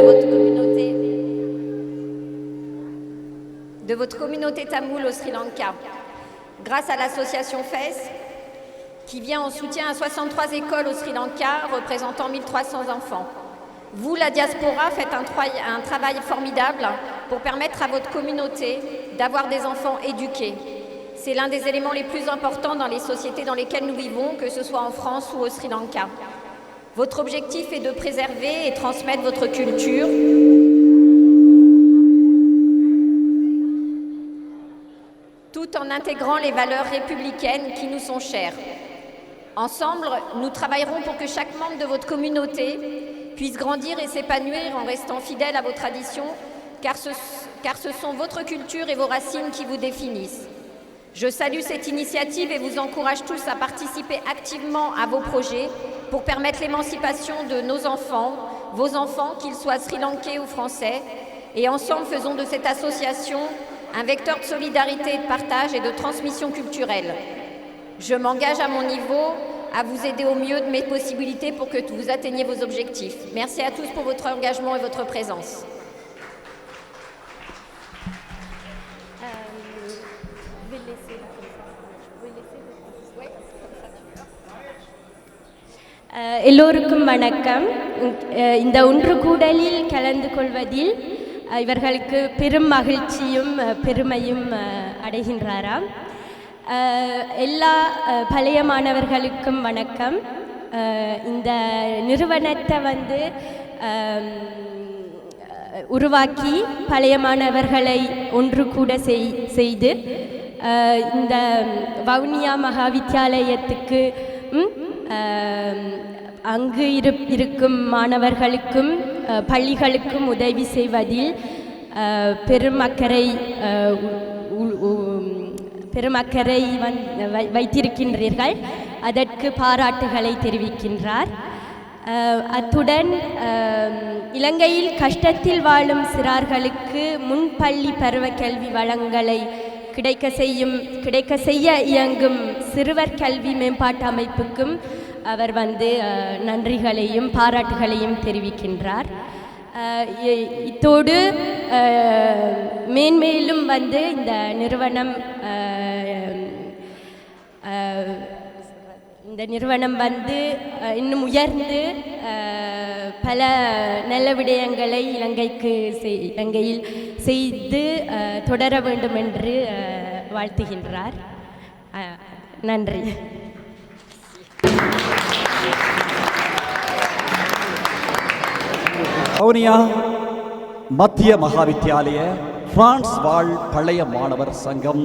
de votre communauté tamoule au Sri Lanka. Grâce à l'association FES, qui vient en soutien à 63 écoles au Sri Lanka, représentant 1300 enfants. Vous, la diaspora, faites un travail formidable pour permettre à votre communauté d'avoir des enfants éduqués. C'est l'un des éléments les plus importants dans les sociétés dans lesquelles nous vivons, que ce soit en France ou au Sri Lanka. Votre objectif est de préserver et transmettre votre culture, tout en intégrant les valeurs républicaines qui nous sont chères. Ensemble, nous travaillerons pour que chaque membre de votre communauté puisse grandir et s'épanouir en restant fidèle à vos traditions, car ce sont votre culture et vos racines qui vous définissent. Je salue cette initiative et vous encourage tous à participer activement à vos projets pour permettre l'émancipation de nos enfants, vos enfants, qu'ils soient sri-lankais ou français, et ensemble faisons de cette association un vecteur de solidarité, de partage et de transmission culturelle. Je m'engage à mon niveau à vous aider au mieux de mes possibilités pour que vous atteigniez vos objectifs. Merci à tous pour votre engagement et votre présence. எல்லோருக்கும் வணக்கம். இந்த ஒன்று கூடலில் கலந்து கொள்வதில் இவர்களுக்கு பெரும் மகிழ்ச்சியும் பெருமையும் அடைகின்றாராம். எல்லா பழைய மாணவர்களுக்கும் வணக்கம். இந்த நிறுவனத்தை உருவாக்கி பழைய மாணவர்களை ஒன்று கூட செய்து இந்த வவுனியா மகாவித்யாலயத்துக்கு அங்கு இருக்கும் மாணவர்களுக்கும் பள்ளிகளுக்கும் உதவி செய்வதில் பெருமக்கரை வைத்திருக்கின்றீர்கள். அதற்கு பாராட்டுகளை தெரிவிக்கின்றார். அத்துடன் இலங்கையில் கஷ்டத்தில் வாழும் சிறார்களுக்கு முன்பள்ளி பருவ கல்வி வளங்களை கிடைக்க செய்ய இயங்கும் சிறுவர் கல்வி மேம்பாட்டு அமைப்புக்கும் அவர் நன்றிகளையும் பாராட்டுகளையும் தெரிவிக்கின்றார். இத்தோடு மேன்மேலும் இந்த நிறுவனம் இன்னும் உயர்ந்து பல நல்ல விடயங்களை இலங்கையில் செய்து தொடர வேண்டும் என்று வாழ்த்துகின்றார். நன்றி. வவுனியா மத்திய மகாவித்யாலய பிரான்ஸ் வாழ் பழைய மாணவர் சங்கம்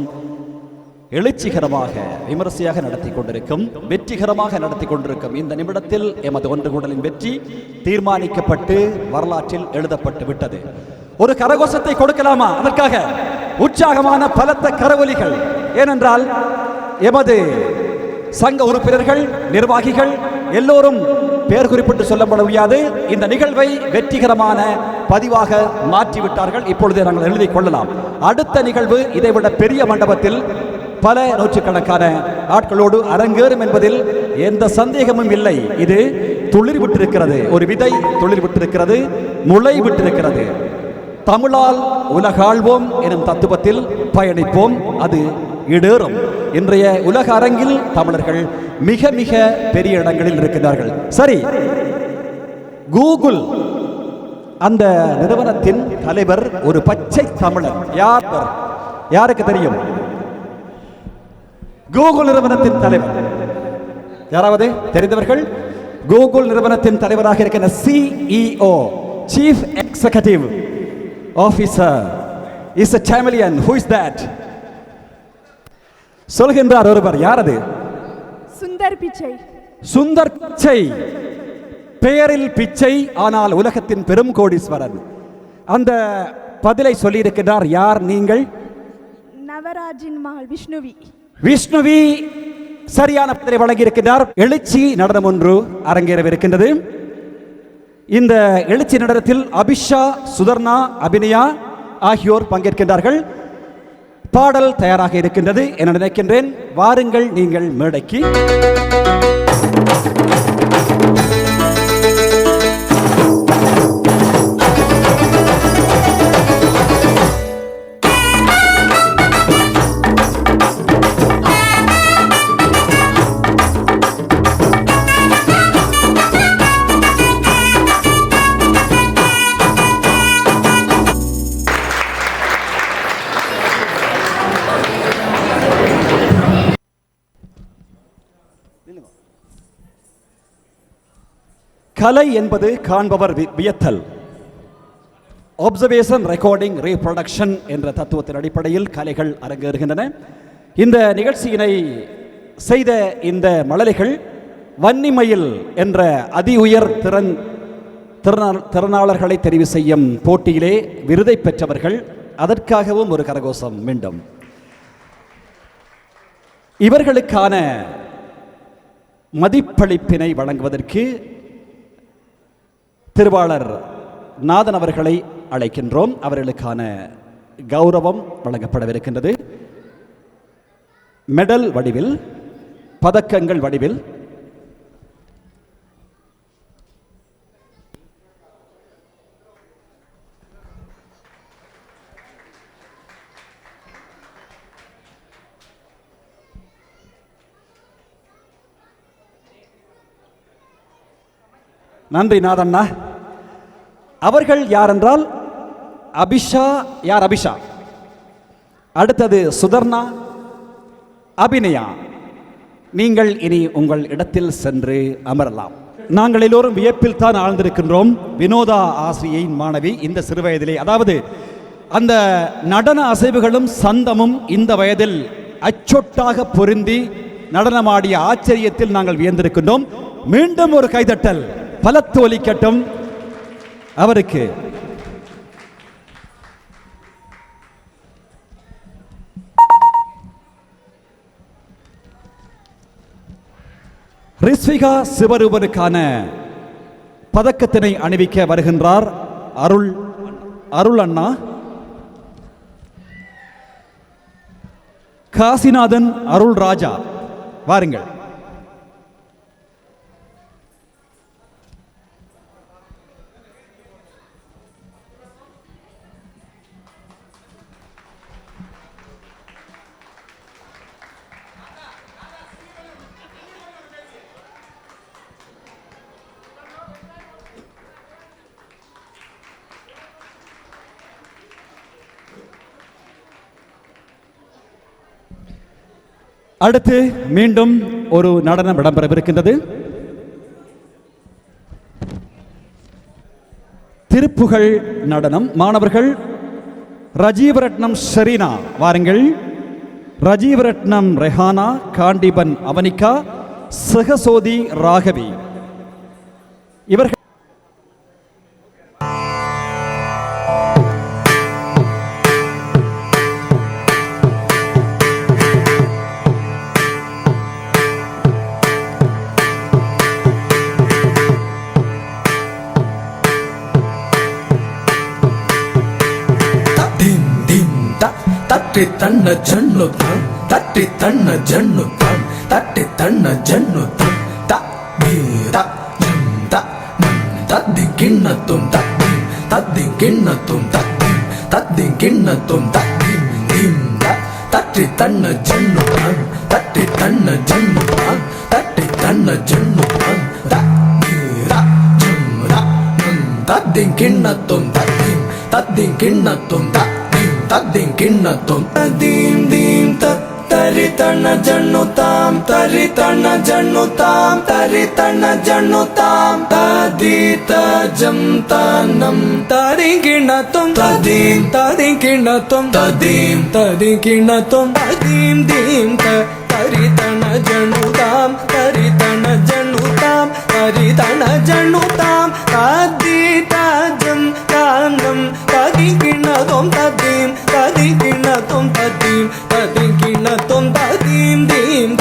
எழுச்சிகரமாக விமர்சையாக நடத்தி கொண்டிருக்கும், வெற்றிகரமாக நடத்தி கொண்டிருக்கும் இந்த நிமிடத்தில் எமது ஒன்று கூடலின் வெற்றி தீர்மானிக்கப்பட்டு வரலாற்றில் எழுதப்பட்டு விட்டது. ஒரு கரகோஷத்தை கொடுக்கலாமா? அதற்காக உற்சாகமான பலத்த கரவொலிகள். ஏனென்றால் எமது சங்க உறுப்பினர்கள், நிர்வாகிகள் எல்லோரும் பெயர் குறிப்பிட்டு சொல்லப்பட முடியாது. இந்த நிகழ்வை வெற்றிகரமான பதிவாக மாற்றிவிட்டார்கள். இப்பொழுதே நாங்கள் எழுதிக் கொள்ளலாம். அடுத்த நிகழ்வு இதைவிட பெரிய மண்டபத்தில் பல நூற்றுக்கணக்கான ஆட்களோடு அரங்கேறும் என்பதில் எந்த சந்தேகமும் இல்லை. இது துளிர் விட்டிருக்கிறது, ஒரு விதை துளிர் விட்டிருக்கிறது, முளை விட்டிருக்கிறது. தமிழால் உலகாள்வோம் எனும் தத்துவத்தில் பயணிப்போம், அது இடேறும். இன்றைய உலக அரங்கில் தமிழர்கள் மிக மிக பெரிய இடங்களில் இருக்கிறார்கள். சரி, கூகுள் அந்த நிறுவனத்தின் தலைவர் ஒரு பச்சை தமிழர். யாருக்கு தெரியும்? கூகுள் நிறுவனத்தின் தலைவர் யாராவது தெரிந்தவர்கள்? கூகுள் நிறுவனத்தின் தலைவராக இருக்கிற CEO, Chief Executive Officer is a Tamilian. Who is that? சொல்கின்றார் ஒருவர். யார் அது? சுந்தர் பிச்சை. சுந்தர் பிச்சை. பெயரில் பிச்சை, ஆனால் உலகத்தின் பெரும் கோடீஸ்வரன். அந்த பதிலை சொல்லியிருக்கிறார். யார் நீங்கள்? நவராஜின் மகள் விஷ்ணுவி. விஷ்ணுவி சரியான பதிலை வழங்கியிருக்கிறார். எழுச்சி நடனம் ஒன்று அரங்கேறவிருக்கின்றது. இந்த எழுச்சி நடனத்தில் அபிஷா, சுதர்ணா, அபிநயா ஆகியோர் பங்கேற்கின்றார்கள். பாடல் தயாராக இருக்கின்றது என நினைக்கின்றேன். வாருங்கள் நீங்கள் மேடைக்கு. கலை என்பது காண்பவர் வியத்தல். அப்சர்வேஷன், ரெக்கார்டிங், ரீப்ரொடக்ஷன் என்ற தத்துவத்தின் அடிப்படையில் கலைகள் அரங்கேறுகின்றன. இந்த நிகழ்ச்சியினை செய்த இந்த மழலைகள் வன்னிமயில் என்ற அதி உயர் திறனாளர்களை தெரிவு செய்யும் போட்டியிலே விருதை பெற்றவர்கள். அதற்காகவும் ஒரு கரகோஷம் மீண்டும். இவர்களுக்கான மதிப்பளிப்பினை வழங்குவதற்கு திருவாளர் நாதன் அவர்களை அழைக்கின்றோம். அவர்களுக்கான கௌரவம் வழங்கப்படவிருக்கின்றது. மெடல் வடிவில், பதக்கங்கள் வடிவில். நன்றி நாதண்ணா. அவர்கள் யார் என்றால் அபிஷா. யார் அபிஷா? அடுத்தது சுதர்ணா, அபிநயா. நீங்கள் இனி உங்கள் இடத்தில் சென்று அமரலாம். நாங்கள் எல்லோரும் வியப்பில் தான் ஆழ்ந்திருக்கின்றோம். வினோதா ஆசிரியின் மாணவி இந்த சிறு வயதிலே, அதாவது அந்த நடன அசைவுகளும் சந்தமும் இந்த வயதில் அச்சொட்டாக பொருந்தி நடனமாடிய ஆச்சரியத்தில் நாங்கள் வியந்திருக்கின்றோம். மீண்டும் ஒரு கைதட்டல் பலத்து ஒலிக்கட்டும் அவருக்கு. ரிஸ்விகா சிவரூபனுக்கான பதக்கத்தினை அணிவிக்க வருகின்றார் அருள் அண்ணா. காசிநாதன் அருள் ராஜா, வாருங்கள். அடுத்து மீண்டும் ஒரு நடனம் இடம்பெறவிருக்கின்றது. திருப்புகழ் நடனம். மாணவர்கள் ரஜீவரட்னம் ஷெரீனா, வாருங்கள். ரஜீவரட்னம் ரெஹானா, காண்டிபன் அவனிகா, சகசோதி ராகவி. இவர்கள் தட்டி தன்ன ஜன்னுதான், தட்டி தன்ன ஜன்னுதான், தட்டி தன்ன ஜன்னுதான். தத்தி கிண்ணத்தும் தத்தி, தத்தி கிண்ணத்தும் தத்தி, தத்தி கிண்ணத்தும் தத்தி. தட்டி தன்ன ஜன்னுதான், தட்டி தன்ன ஜன்னுதான், தட்டி தன்ன ஜன்னுதான். தத்தி கிண்ணத்தும் தத்தி, தத்தி கிண்ணத்தும் தத்தி. தத்தின் கிண்ணத்தும் தீம் தீம் தரி தன்ன ஜன்னுதாம், தரி தன்ன ஜன்னுதாம், தரி தன்ன ஜன்னுதாம். ததி தஜம் தனம் தரி கிண்ணத்தும் ததீம், ததி கிண்ணத்தும் ததீம், ததி கிண்ணத்தும் ததீம் தீம் தரி தன ஜன்னுதாம், தரி தன ஜன்னுதாம், தரி தன ஜன்னுதாம். ததி தஜம் தனம் ததி கிண்ணத்தும் ததீம், ததி கிண்ணத்தும் ததீம், ததி கிண்ணத்தும் ததீம் தீம்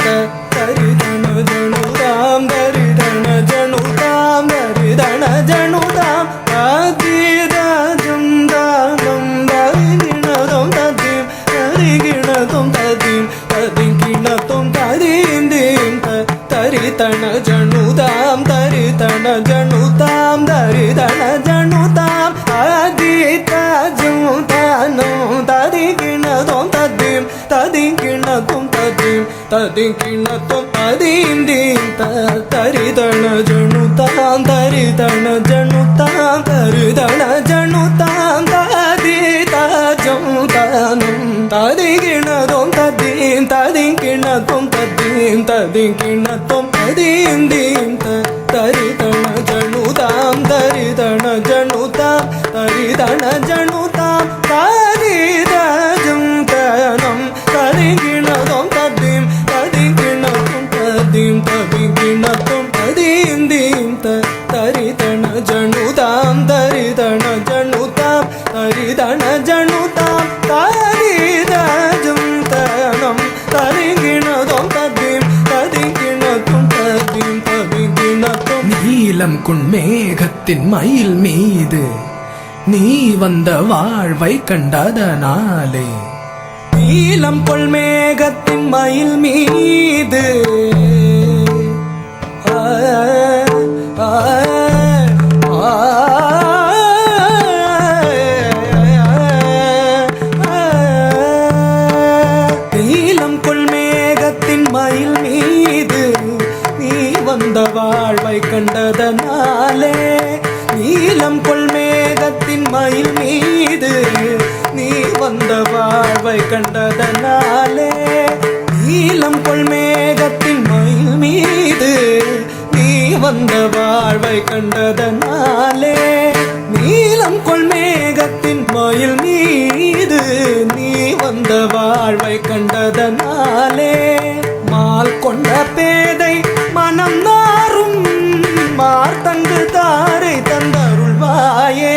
தரி தன ஜனுதாம், தரி தன ஜனுதாம், தரி தன ஜனுதாம். ததி தஜம் தனம் தரி கிண்ணத்தும் ததீம், தரி கிண்ணத்தும் ததீம், ததி கிண்ணத்தும் ததீம் தீம் தரி தன ஜனுதாம், தரி தன ஜனுதாம், தரி தன ஜனுதாம். ததி தஜம் தனம் ததி கிண்ணத்தும் ததீம், ததி கிண்ணத்தும் ததீம், ததி கிண்ணத்தும் ததீம் தீம் தரி தன ஜனுதாம், தரி தன ஜனுதாம், தரி தன ஜனுதாம். ததி தஜம் தனம் ததி கிண்ணத்தும் ததீம், ததி கிண்ணத்தும் ததீம், ததி கிண்ணத்தும் ததீம் தீம் தரி தன ஜனுதாம், தரி தன ஜனுதாம், தரி தன ஜனுதாம். ததி தஜம் தனம் ததி கிண்ணத்தும் ததீம், ததி கிண்ணத்தும் ததீம், ததி கிண்ணத்தும் ததீம் தீம் தரி தன ஜனுதாம், தரி தன ஜனுதாம், தரி தன ஜனுதாம். ததி தஜம் தனம் ததி கிண்ணத்தும் ததீம், ததி கிண்ணத்தும் ததீம், ததி கிண்ணத்தும். நீலம் குண்மேகத்தின் மயில் மீது நீ வந்த வாழ்வை கண்டதனாலே நீலம் கொள் மேகத்தின் மயில் மீது நீலம் கொள் மேகத்தின் மயில் மீது நீ வந்த வாழ்வை கண்டதனாலே நீலம் கொள் மேகத்தின் மயில் மீது நீ வந்த வாழ்வை கண்டதனாலே நீலம் கொள் மேகத்தின் மயில் மீது நீ வந்த வாழ்வை கண்டதனாலே நீலம் கொள் மேகத்தின் மயில் மீது நீ வந்த வாழ்வை கண்டதனாலே மால் கொண்ட பேதை மனம் நாரும் மார்த்தங்கு தாரை தந்தருள்வாயே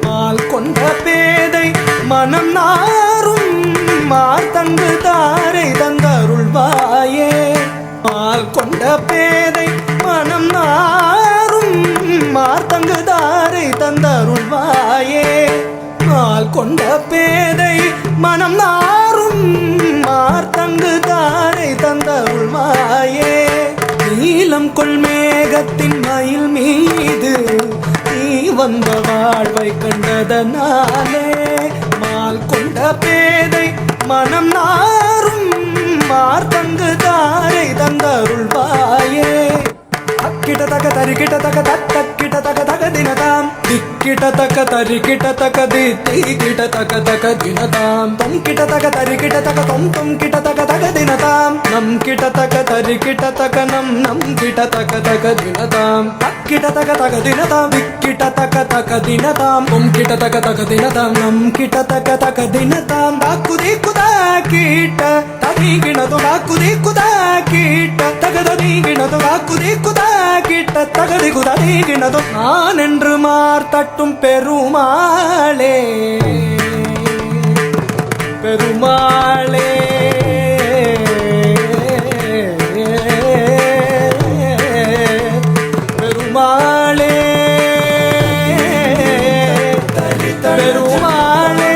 மால் கொண்ட பேதை மனம் நாரும் மார்த்தங்கு தாரை தந்தருள்வாயே மால் கொண்ட பேதை மனம் நாரும் மார்த்தங்கு தாரை தந்தருள்வாயே மால் கொண்ட பேதை மனம் நாரும் மார்த்தங்கு தாரை தந்தருள்வாயே நீலம் கொள் மேகத்தின் மயில் மீது நீ வந்த வாழ்வை கண்டதனாலே மால் கொண்ட பேதை மனம் நாரும் மார்த்தங்கு தாரை தந்தருள்வாயே அக்கிட்ட தக தரிக்கிட்ட தக தக்கிட்ட தக தக தினதாம் திக்கிட்ட தக தரிக்கிட்ட தக திக்கிட்ட தக தக தினதாம் தொம் கிட்ட தக தரிக்கிட்ட தக தொம் கிட்ட தக தக தினதாம் நம் கிட்ட தக தரிக்கிட்ட தக நம் கிட்ட தக தக தினதாம் தக்கிட்ட தக தக தினதாம் திக்கிட்ட தக தக தினதாம் தொம் கிட்ட தக தக தினதாம் நம் கிட்ட தக தக தினதாம் தாக்குதி குதா கிட்ட ததிகிணது தாக்குதி குதா கிட்ட தகததிகிணது தாக்குதி குதா கிட்ட தகதி குததிகிணது நான் என்று மார்த்தட்டும் பெருமாளே பெருமாளே பெருமாளே பெருமாளே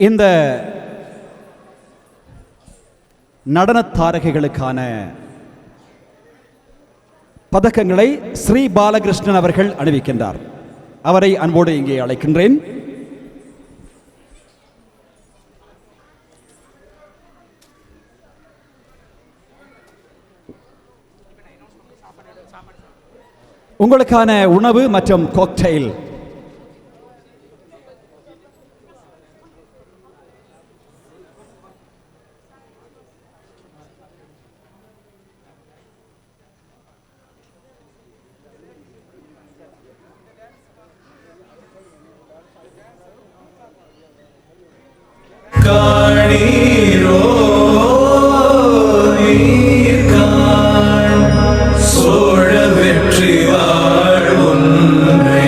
இந்த நடனத் தாரகைகளுக்கான பதக்கங்களை ஸ்ரீ பாலகிருஷ்ணன் அவர்கள் அணிவிக்கின்றார். அவரை அன்போடு இங்கே அழைக்கின்றேன். உங்களுக்கான உணவு மற்றும் காக்டெயில் காணீரோ நீர்காண் சோழ வெற்றி வாழ் ஒன்றை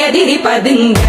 எதிரி பதுங்க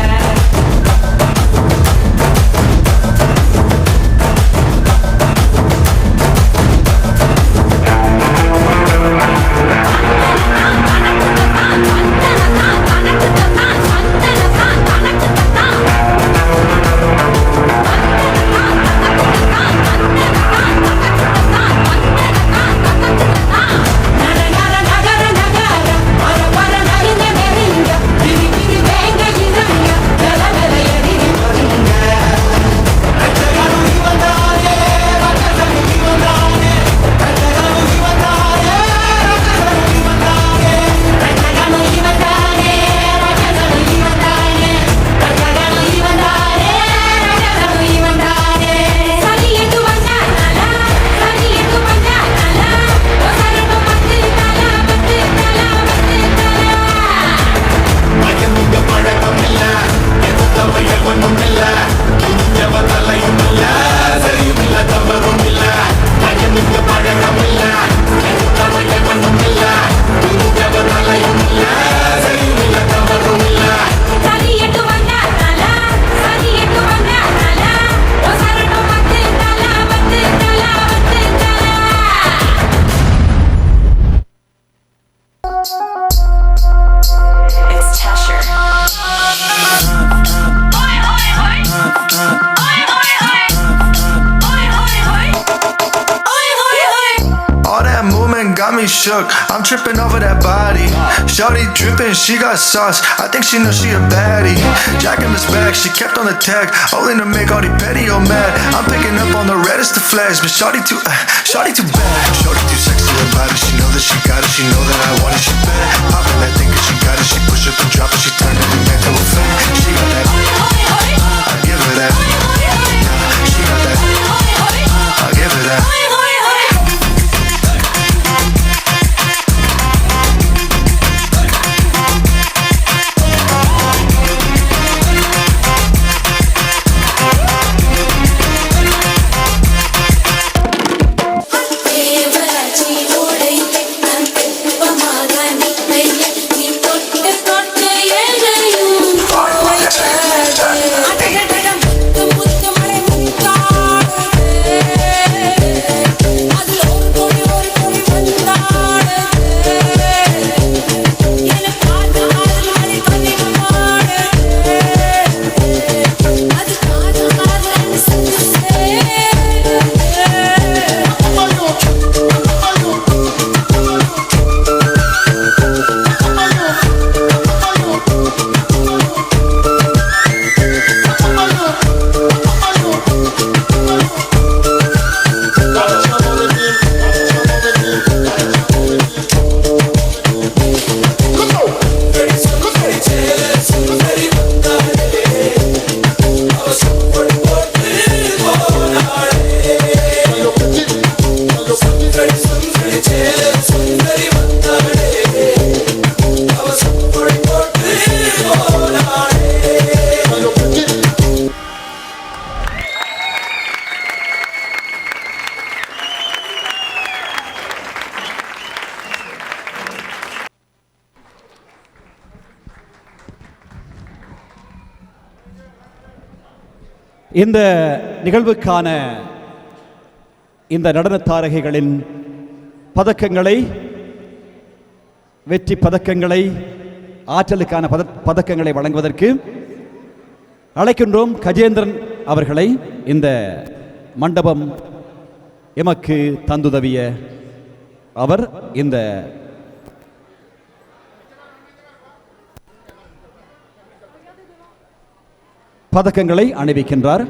Shook. I'm tripping over that body. Shawty dripping, she got sauce. I think she knows she a baddie. Jack in this bag, she kept on the tag, only to make all the petty or mad. I'm picking up on the reddest of flags, but Shawty too bad. Shawty too sexy about it. She know that she got it. She know that I want it. She bad. Poppin' that thing 'cause she got it. She push up and drop it. She turn everything to a fan. She got that. I give her that. She got that. I give her that. இந்த நிகழ்வுக்கான இந்த நடன தாரகைகளின் பதக்கங்களை, வெற்றி பதக்கங்களை, ஆற்றலுக்கான பதக்கங்களை வழங்குவதற்கு அழைக்கின்றோம் கஜேந்திரன் அவர்களை. இந்த மண்டபம் எமக்கு தந்துதவிய அவர் இந்த பதக்கங்களை அணிவிக்கின்றார்.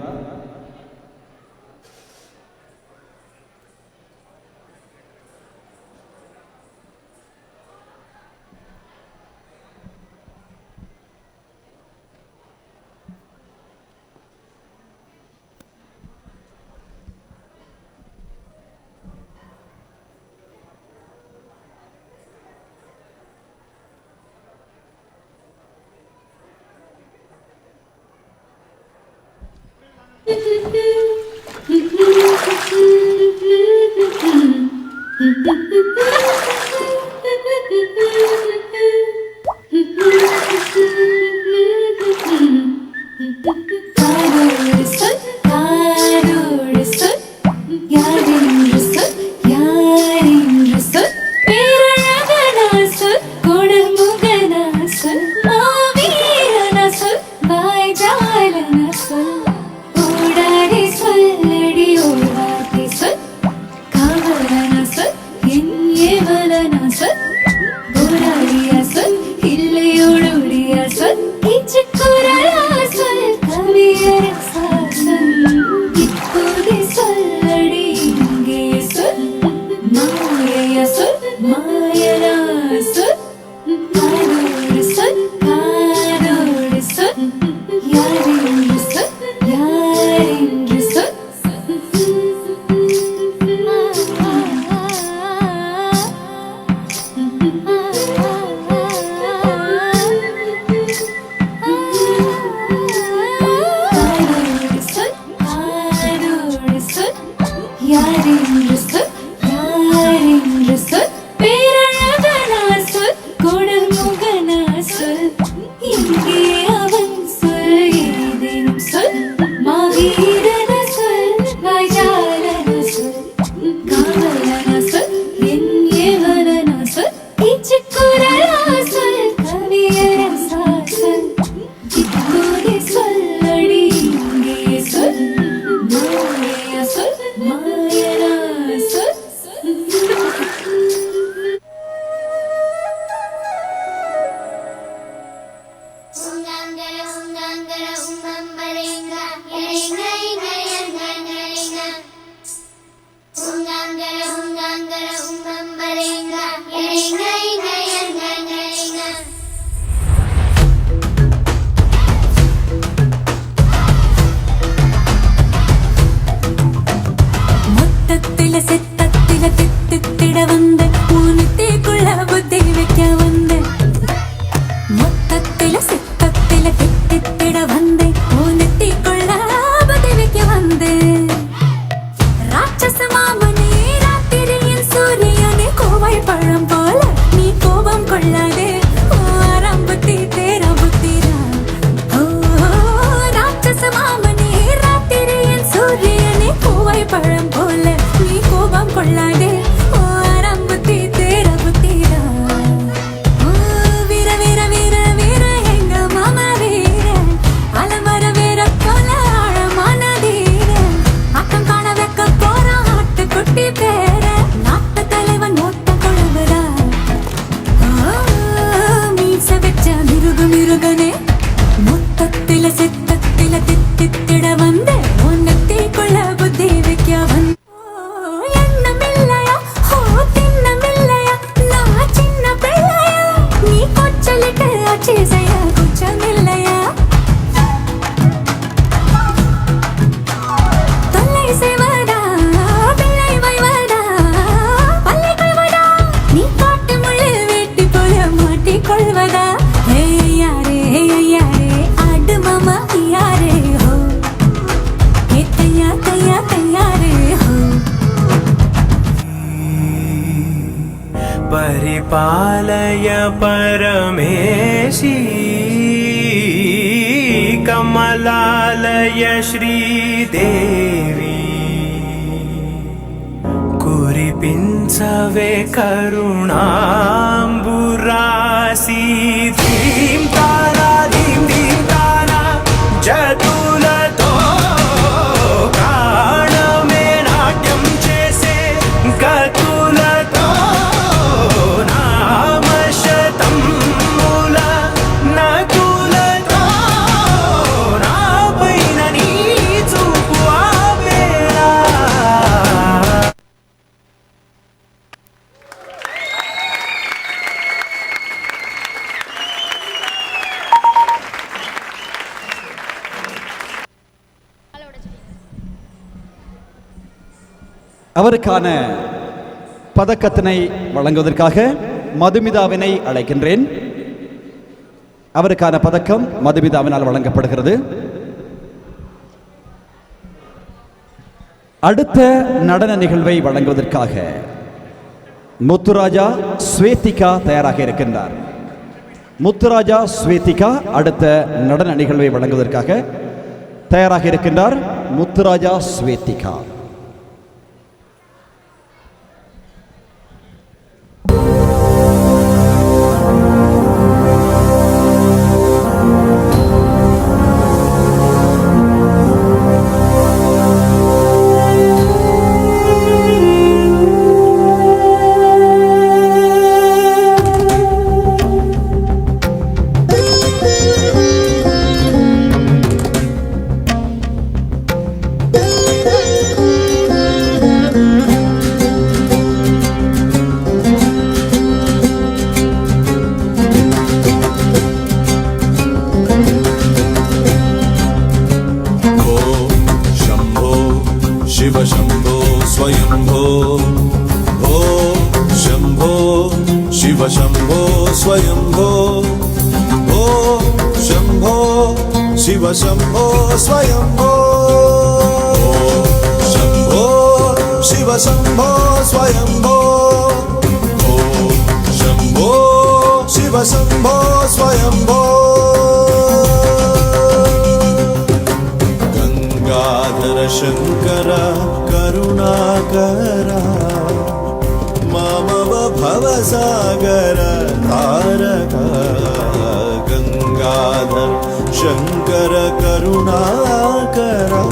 சொல் எங்கே அவன் சொல் ஏதேனும் சொல் மாவீரன சொல் வாயாலன சொல் காவலன சொல் என் ஏவலன சொல் இச்சுக்குரலா சொல் கவியரசா சொல் இப்போதே சொல்லடி இங்கே சொல் மாயா சொல் மாயனா சொல் மொத்தத்தில சித்தத்தில தித்திட வந்த ஊனத்திக்குள்ள புத்தி வைக்க வந்த மொத்தத்தில சித்தத்தில தித்திட வந்த ஊனத்திக்குள்ள புத்தி வைக்க வந்த ராட்சச மாமனே ராத்திரியில் சூரியனே கோவை பழம் போல நீ கோபம் கொள்ளாதே ஆரம்பத்தி தேர புத்திரா ஓ ராட்சச மாமனே ராத்திரியில் சூரியனே கோவை பழம் போல நீ கோபம் கொள்ளாதே ஆரம்பத்தி தேர புத்திரா ஓ வீர வீர வீர வீர எங்க மாமா வீர அலமர வீர கொல ஆழமான தீர அக்கம் காண வைக்க போற ஆட்டு குட்டி பேர நாட்டு தலைவன் மொத்த கொழுவரா மீச வச்ச மிருக மிருகனே மொத்தத்தில சித்தத்தில தித்திட வந்த உன்னத்திக்குள்ள புத்தி வைக்க வந்த எண்ணமில்லையா தின்னமில்லையா நான் சின்ன பிள்ளையா நீ கொச்சலிட்டு ஆட்சி செய்ய குச்சமில்லையா தொல்லை செய்வதா பிள்ளை வைவதா பல்லை கொள்வதா நீ காட்டு முள்ளில் வெட்டி போல மாட்டிக்கொள்வதா யாரே யாரே ஆடு மாமா யாரே ஹோ தையா தையா தையாரே ஹோ परिपालय परमेशी कमलालय श्रीदेवी कुरिपिंचवे करुणाम्बुरासी धीं तारा जतुलतो प्राणमे नाट्यं चेसे गतुलतो नामशतं मूल नकुलतो नापैन नीचुपुआ बेला அவருக்கான பதக்கத்தினை வழங்குவதற்காக மதுமிதாவினை அழைக்கின்றேன். அவருக்கான பதக்கம் மதுமிதாவினால் வழங்கப்படுகிறது. அடுத்த நடன நிகழ்வை வழங்குவதற்காக முத்துராஜா ஸ்வேதிகா தயாராக இருக்கின்றார். முத்துராஜா ஸ்வேதிகா அடுத்த நடன நிகழ்வை வழங்குவதற்காக தயாராக இருக்கின்றார். முத்துராஜா ஸ்வேதிகா. शिव शंभो स्वयंभो शंभो शिव शंभो स्वयंभो शंभो शिव शिव शम्भो स्वयम्भो गंगाधर शंकर करुणाकरा मम भवसागर तारक गंगाधर शंकर करुणाकरा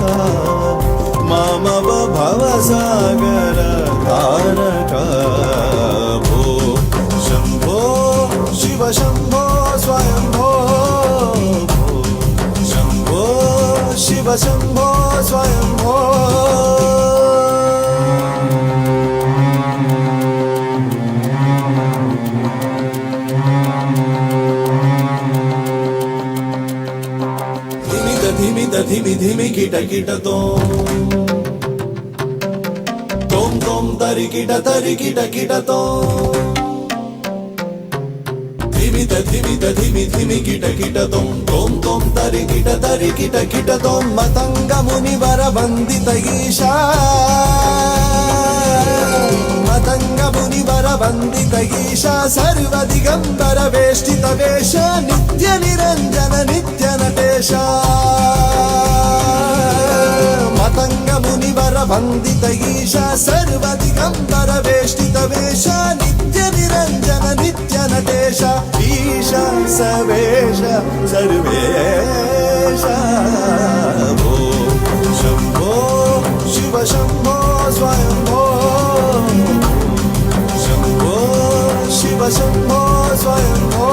मम भवसागर तारक भो शंभो शिव शंभो स्वयंभो शंभो शिव शंभो स्वयंभो धिमि धिमि किट किट तोम तोम तरि किट तोम धिमि धिमि किट तोम तरि किट तोम मतंग मुनिवर वंदित ईशा मतंग मुनिवर वंदित ईशा सर्व दिगंबर वेष्टित वेश नित्य निरंजन नित्य नटेश मतंग मुनिवर वंदित ईशा सर्व दिगंबर वेष्टित वेश नित्य निरंजन नित्य नटेश ईशा सवेश सर्वेश भो शंभो शिव शंभो स्वयंभो शंभो शिव शंभो स्वयंभो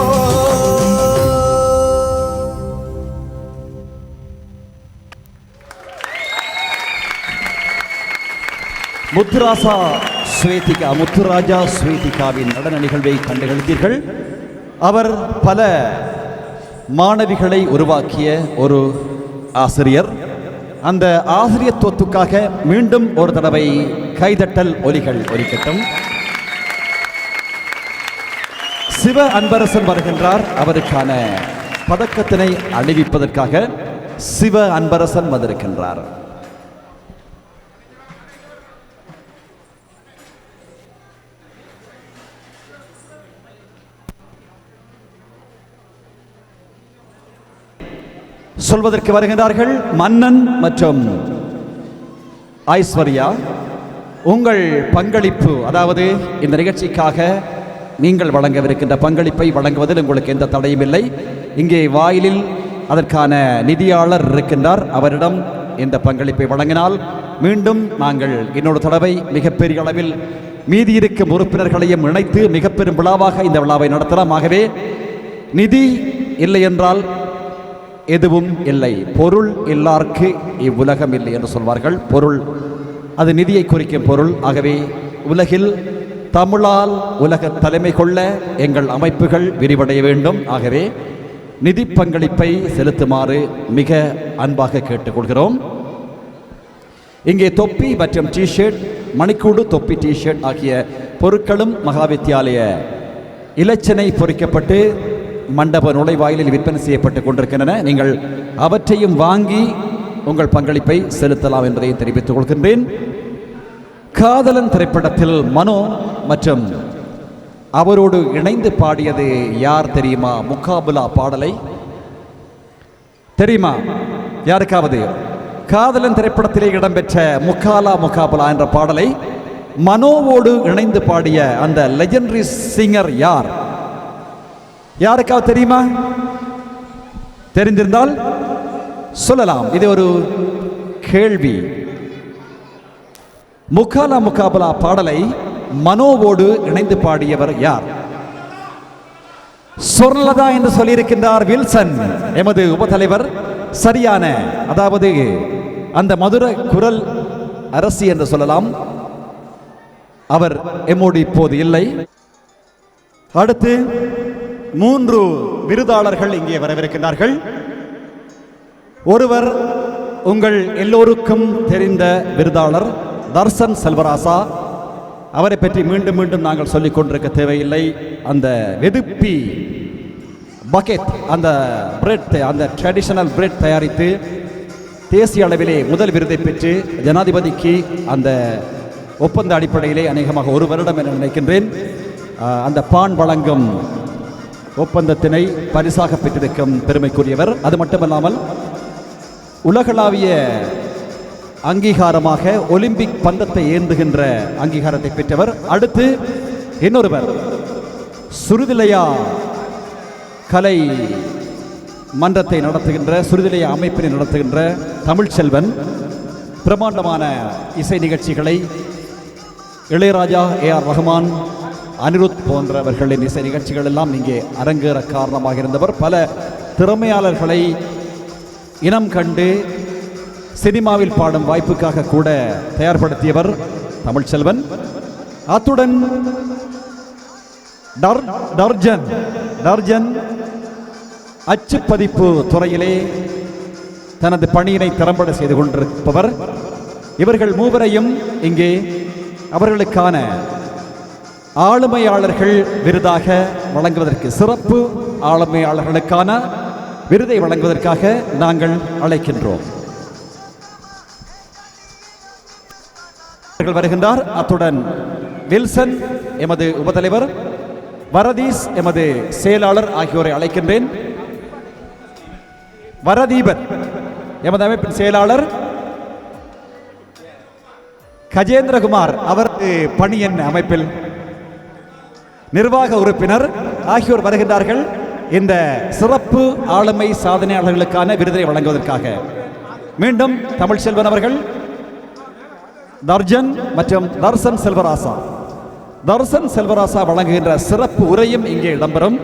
முத்துராஜா ஸ்வேதிகாவின் நடன நிகழ்வை கண்டுகளித்தீர்கள். அவர் பல மாணவிகளை உருவாக்கிய ஒரு ஆசிரியர். அந்த ஆசிரியத்துவத்துக்காக மீண்டும் ஒரு தடவை கைதட்டல் ஒலிகள் ஒலிக்கட்டும். சிவ அன்பரசன் வருகின்றார். அவருக்கான பதக்கத்தினை அணிவிப்பதற்காக சிவ அன்பரசன் வந்திருக்கின்றார். சொல்வதற்கு வருகின்றார்கள் மன்னன் மற்றும் ஐஸ்வர்யா. உங்கள் பங்களிப்பு, அதாவது இந்த நிகழ்ச்சிக்காக நீங்கள் வழங்கவிருக்கின்ற பங்களிப்பை வழங்குவதில் உங்களுக்கு எந்த தடையும் இல்லை. இங்கே வாயிலில் அதற்கான நிதியாளர் இருக்கின்றார். அவரிடம் இந்த பங்களிப்பை வழங்கினால் மீண்டும் நாங்கள் இன்னொரு தடவை மிகப்பெரிய அளவில் மீதி இருக்கும் உறுப்பினர்களையும் இணைத்து மிக பெரும் விழாவாக இந்த விழாவை நடத்தலாம். ஆகவே நிதி இல்லை என்றால் எதுவும் இல்லை. பொருள் எல்லாருக்கு இவ்வுலகம் இல்லை என்று சொல்வார்கள். பொருள் அது நிதியை குறிக்கும் பொருள். ஆகவே உலகில் தமிழால் உலக தலைமை கொள்ள எங்கள் அமைப்புகள் விரிவடைய வேண்டும். ஆகவே நிதி பங்களிப்பை செலுத்துமாறு மிக அன்பாக கேட்டுக்கொள்கிறோம். இங்கே தொப்பி மற்றும் டிஷர்ட், மணிக்கூடு தொப்பி டிஷர்ட் ஆகிய பொருட்களும் மகாவித்தியாலய இலச்சினை பொறிக்கப்பட்டு மண்டப நுழைவாயிலில் விற்பனை செய்யப்பட்டுக் கொண்டிருக்கின்றன. நீங்கள் அவற்றையும் வாங்கி உங்கள் பங்களிப்பை செலுத்தலாம் என்பதை தெரிவித்துக் கொள்கின்றேன். காதலன் திரைப்படத்தில் மனோ மற்றும் அவரோடு இணைந்து பாடியது யார் தெரியுமா? முகாபுலா பாடலை தெரியுமா யாருக்காவது? காதலன் திரைப்படத்திலே இடம்பெற்ற முகாபுலா என்ற பாடலை மனோவோடு இணைந்து பாடிய அந்த லெஜெண்டரி சிங்கர் யார்? யாருக்காவது தெரியுமா? தெரிந்திருந்தால் சொல்லலாம். இது ஒரு கேள்வி. முகாபுலா பாடலை மனோவோடு இணைந்து பாடியவர் யார்? சொர்ணலதா என்று சொல்லியிருக்கின்றார் வில்சன், எமது உபதலைவர். சரியான, அதாவது அந்த மதுர குரல் அரசி என்று சொல்லலாம். அவர் எம்மோடு இப்போது இல்லை. அடுத்து 3 விருதாளர்கள் இங்கே வரவிருக்கின்றார்கள். ஒருவர் உங்கள் எல்லோருக்கும் தெரிந்த விருதாளர் தர்சன் செல்வராசா. அவரை பற்றி மீண்டும் மீண்டும் நாங்கள் சொல்லிக் கொண்டிருக்க தேவையில்லை. அந்த வெதுப்பி பக்கெட், அந்த பிரெட், அந்த ட்ரெடிஷனல் பிரெட் தயாரித்து தேசிய அளவிலே முதல் விருதை பெற்று ஜனாதிபதிக்கு அந்த ஒப்பந்த அடிப்படையிலே அநேகமாக 1 வருடம் என நினைக்கின்றேன் அந்த பான் வழங்கும் ஒப்பந்தத்தினை பரிசாக பெற்றிருக்கும் பெருமைக்குரியவர். அது மட்டுமல்லாமல் உலகளாவிய அங்கீகாரமாக ஒலிம்பிக் பந்தத்தை ஏந்துகின்ற அங்கீகாரத்தை பெற்றவர். அடுத்து இன்னொருவர் சுருதிலையா கலை மன்றத்தை நடத்துகின்ற, சுருதிலையா அமைப்பினை நடத்துகின்ற தமிழ்ச்செல்வன். பிரமாண்டமான இசை நிகழ்ச்சிகளை இளையராஜா, ஏஆர் ரஹ்மான், அனிருத் போன்றவர்களின் இசை நிகழ்ச்சிகள் எல்லாம் இங்கே அரங்கேற காரணமாக இருந்தவர். பல திறமையாளர்களை இனம் கண்டு சினிமாவில் பாடும் வாய்ப்புக்காக கூட தயார்படுத்தியவர் தமிழ்ச்செல்வன். அத்துடன் டர்ஜன் அச்சுப்பதிப்பு துறையிலே தனது பணியினை திறம்பட செய்து கொண்டிருப்பவர். இவர்கள் மூவரையும் இங்கே அவர்களுக்கான ஆளுமையாளர்கள் விருதாக வழங்குவதற்கு, சிறப்பு ஆளுமையாளர்களுக்கான விருதை வழங்குவதற்காக நாங்கள் அழைக்கின்றோம். வருகின்றார். அத்துடன் வில்சன் எமது உபதலைவர், வரதீஸ் எமது செயலாளர் ஆகியோரை அழைக்கின்றேன். வரதீபன் எமது அமைப்பின் செயலாளர், கஜேந்திரகுமார் அவரது பணி என்ன அமைப்பில் நிர்வாக உறுப்பினர் ஆகியோர் வருகின்றார்கள் இந்த சிறப்பு ஆளுமை சாதனையாளர்களுக்கான விருதை வழங்குவதற்காக. மீண்டும் தமிழ்ச்செல்வன் அவர்கள், தர்ஜன் மற்றும் தர்சன் செல்வராசா வழங்குகின்ற சிறப்பு உரையும் இங்கே இடம்பெறும்.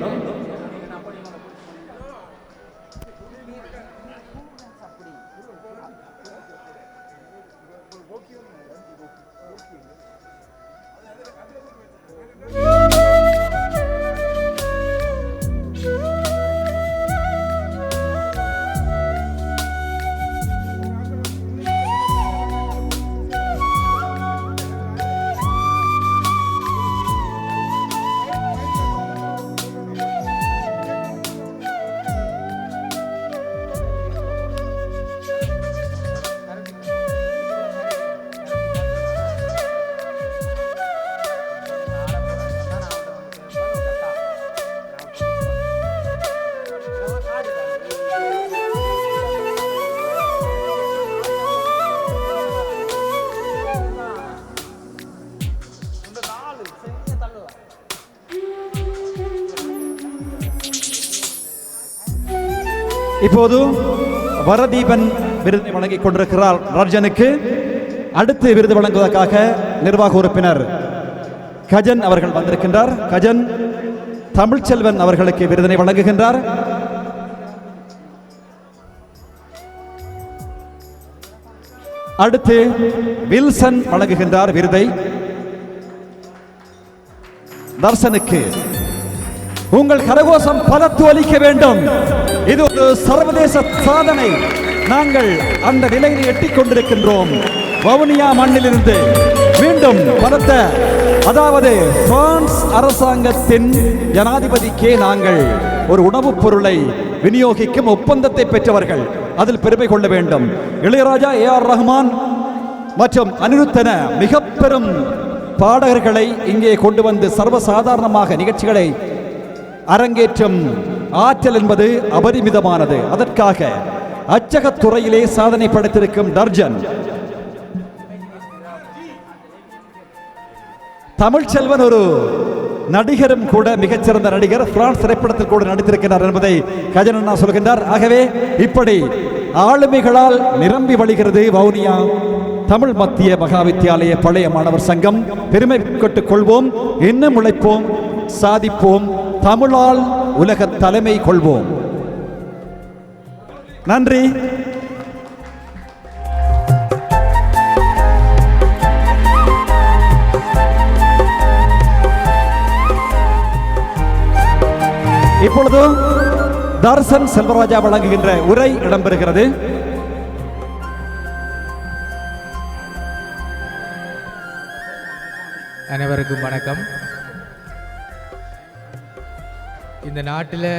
இப்போது வரதீபன் விருதை வழங்கிக் கொண்டிருக்கிறார் ரர்ஜனுக்கு. அடுத்து விருது வழங்குவதற்காக நிர்வாக உறுப்பினர் கஜன் அவர்கள் வந்திருக்கின்றார். கஜன் தமிழ்ச்செல்வன் அவர்களுக்கு விருதினை வழங்குகின்றார். அடுத்து வில்சன் வழங்குகின்றார் விருதை. தர்சனுக்கு உங்கள் கரகோஷம் பலத்து ஒலிக்க வேண்டும். இது ஒரு சர்வதேச சாதனை. நாங்கள் அந்த நிலையை எட்டிக் கொண்டிருக்கின்றோம். வவுனியா மண்ணிலிருந்து மீண்டும் பலத்த, அதாவது பிரான்ஸ் அரசாங்கத்தின் ஜனாதிபதிக்கே நாங்கள் ஒரு உணவுப் பொருளை விநியோகிக்கும் ஒப்பந்தத்தை பெற்றவர்கள். அதில் பெருமை கொள்ள வேண்டும். இளையராஜா, ஏஆர் ரஹ்மான் மற்றும் அனிருத்தன மிக பெரும் பாடகர்களை இங்கே கொண்டு வந்து சர்வசாதாரணமாக நிகழ்ச்சிகளை அரங்கேற்றும் ஆற்றல் என்பது அபரிமிதமானது. அதற்காக அச்சகத்துறையிலே சாதனை படைத்திருக்கும் தர்ஜன், தமிழ்ச்செல்வன் ஒரு நடிகரும் கூட, மிகச்சிறந்த நடிகர், பிரான்ஸ் திரைப்படத்தில் கூட நடித்திருக்கிறார் என்பதை கஜனண்ணா சொல்கின்றார். ஆகவே இப்படி ஆளுமைகளால் நிரம்பி வழிகிறது வவுனியா தமிழ் மத்திய மகா வித்தியாலய பழைய மாணவர் சங்கம். பெருமை கொட்டுக் கொள்வோம், இன்னும் உழைப்போம், சாதிப்போம், தமிழால் உலக தலைமை கொள்வோம். நன்றி. இப்பொழுது தர்சன் செல்வராஜா வழங்குகின்ற உரை இடம்பெறுகிறது. அனைவருக்கும் வணக்கம். இந்த நாட்டில்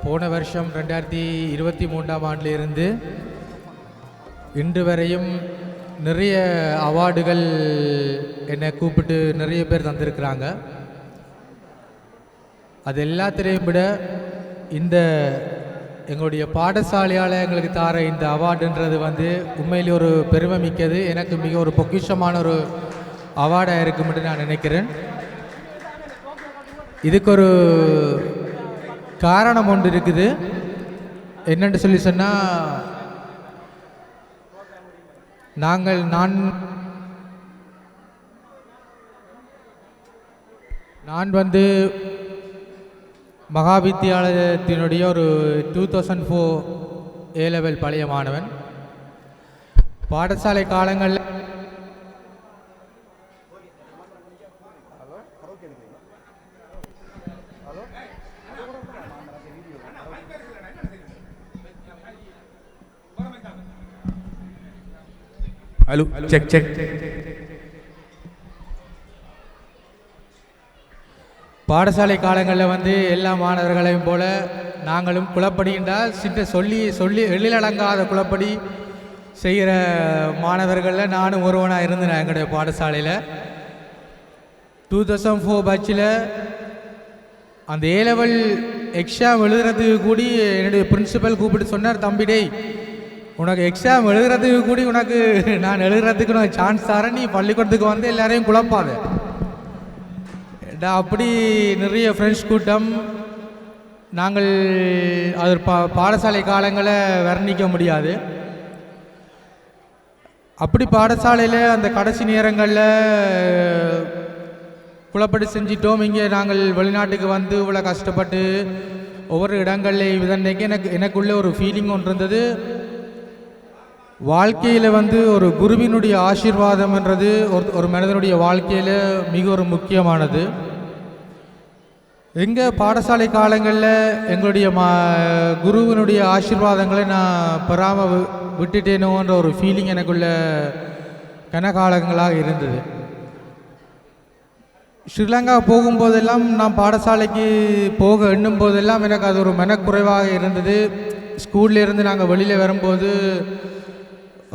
போன வருஷம் 2023ஆம் ஆண்டிலிருந்து இன்று வரையும் நிறைய அவார்டுகள் என்னை கூப்பிட்டு நிறைய பேர் தந்திருக்கிறாங்க. அது எல்லாத்திலையும் விட இந்த எங்களுடைய பாடசாலையால் எங்களுக்கு தார இந்த அவார்டுன்றது வந்து உண்மையிலே ஒரு பெருமை மிக்கது. எனக்கு மிக ஒரு பொக்கிஷமான ஒரு அவார்டாக இருக்கும்னு நான் நினைக்கிறேன். இதுக்கு ஒரு காரணம் ஒன்று இருக்குது. என்னென்னு சொல்லி சொன்னால், நான் வந்து மகாவித்தியாலயத்தினுடைய ஒரு 2004 A லெவல் பழைய மாணவன். பாடசாலை காலங்களில் ஹலோ செக் செக். பாடசாலை காலங்களில் வந்து எல்லா மாணவர்களையும் போல நாங்களும் குளப்படி என்றால் சொல்லி எழிலடங்காத குளப்படி செய்கிற மாணவர்களில் நானும் ஒருவனாக இருந்தேன். எங்களுடைய பாடசாலையில் 2004 பேட்சில் அந்த A லெவல் எக்ஸாம் எழுதுறதுக்கு கூடி என்னுடைய பிரின்சிபல் கூப்பிட்டு சொன்னார், தம்பி டேய் உனக்கு எக்ஸாம் எழுதுறதுக்கு கூடி உனக்கு நான் எழுதுறதுக்கு நான் சான்ஸ் தரேன், நீ பள்ளிக்கூடத்துக்கு வந்து எல்லாரையும் குழப்பாத. அப்படி நிறைய ஃப்ரெண்ட்ஸ் கூட்டம். நாங்கள் அது பாடசாலை காலங்களை வர்ணிக்க முடியாது. அப்படி பாடசாலையில் அந்த கடைசி நேரங்களில் குழப்படி செஞ்சிட்டோம். இங்கே நாங்கள் வெளிநாட்டுக்கு வந்து இவ்வளோ கஷ்டப்பட்டு ஒவ்வொரு இடங்களில் இதன்னைக்கு எனக்குள்ளே ஒரு ஃபீலிங் ஒன்று இருந்தது. வாழ்க்கையில் வந்து ஒரு குருவினுடைய ஆசீர்வாதம்ன்றது ஒரு மனிதனுடைய வாழ்க்கையில் மிக ஒரு முக்கியமானது. எங்கள் பாடசாலை காலங்களில் எங்களுடைய குருவினுடைய ஆசீர்வாதங்களை நான் பெறாமல் விட்டுட்டேனோன்ற ஒரு ஃபீலிங் எனக்குள்ள கனகாலங்களாக இருந்தது. ஸ்ரீலங்கா போகும்போதெல்லாம் நான் பாடசாலைக்கு போக எண்ணும் போதெல்லாம் எனக்கு அது ஒரு மனக்குறைவாக இருந்தது. ஸ்கூல்லேருந்து நாங்கள் வெளியில் வரும்போது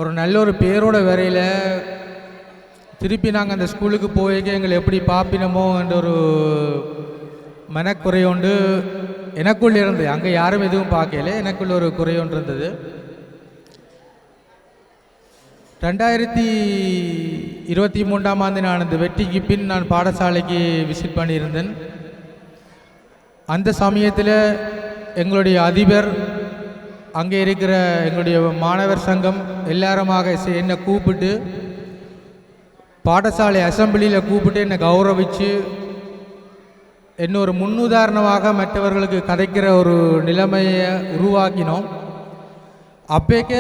ஒரு நல்ல ஒரு பேரோட வரையில் திருப்பி நாங்கள் அந்த ஸ்கூலுக்கு போய்க்க எங்களை எப்படி பார்ப்பினமோ என்ற ஒரு மனக்குறை ஒன்று எனக்குள்ளே இருந்தது. அங்கே யாரும் எதுவும் பார்க்கல, எனக்குள்ள ஒரு குறை ஒன்று இருந்தது. 2023ஆம் ஆண்டு நான் அந்த வெற்றிக்கு பின் நான் பாடசாலைக்கு விசிட் பண்ணியிருந்தேன். அந்த சமயத்தில் எங்களுடைய அதிபர், அங்கே இருக்கிற எங்களுடைய மாணவர் சங்கம் எல்லாருமாக என்னை கூப்பிட்டு பாடசாலை அசம்பிளியில் கூப்பிட்டு என்னை கௌரவித்து என்ன ஒரு முன்னுதாரணமாக மற்றவர்களுக்கு கதைக்கிற ஒரு நிலைமையை உருவாக்கினோம். அப்பேக்க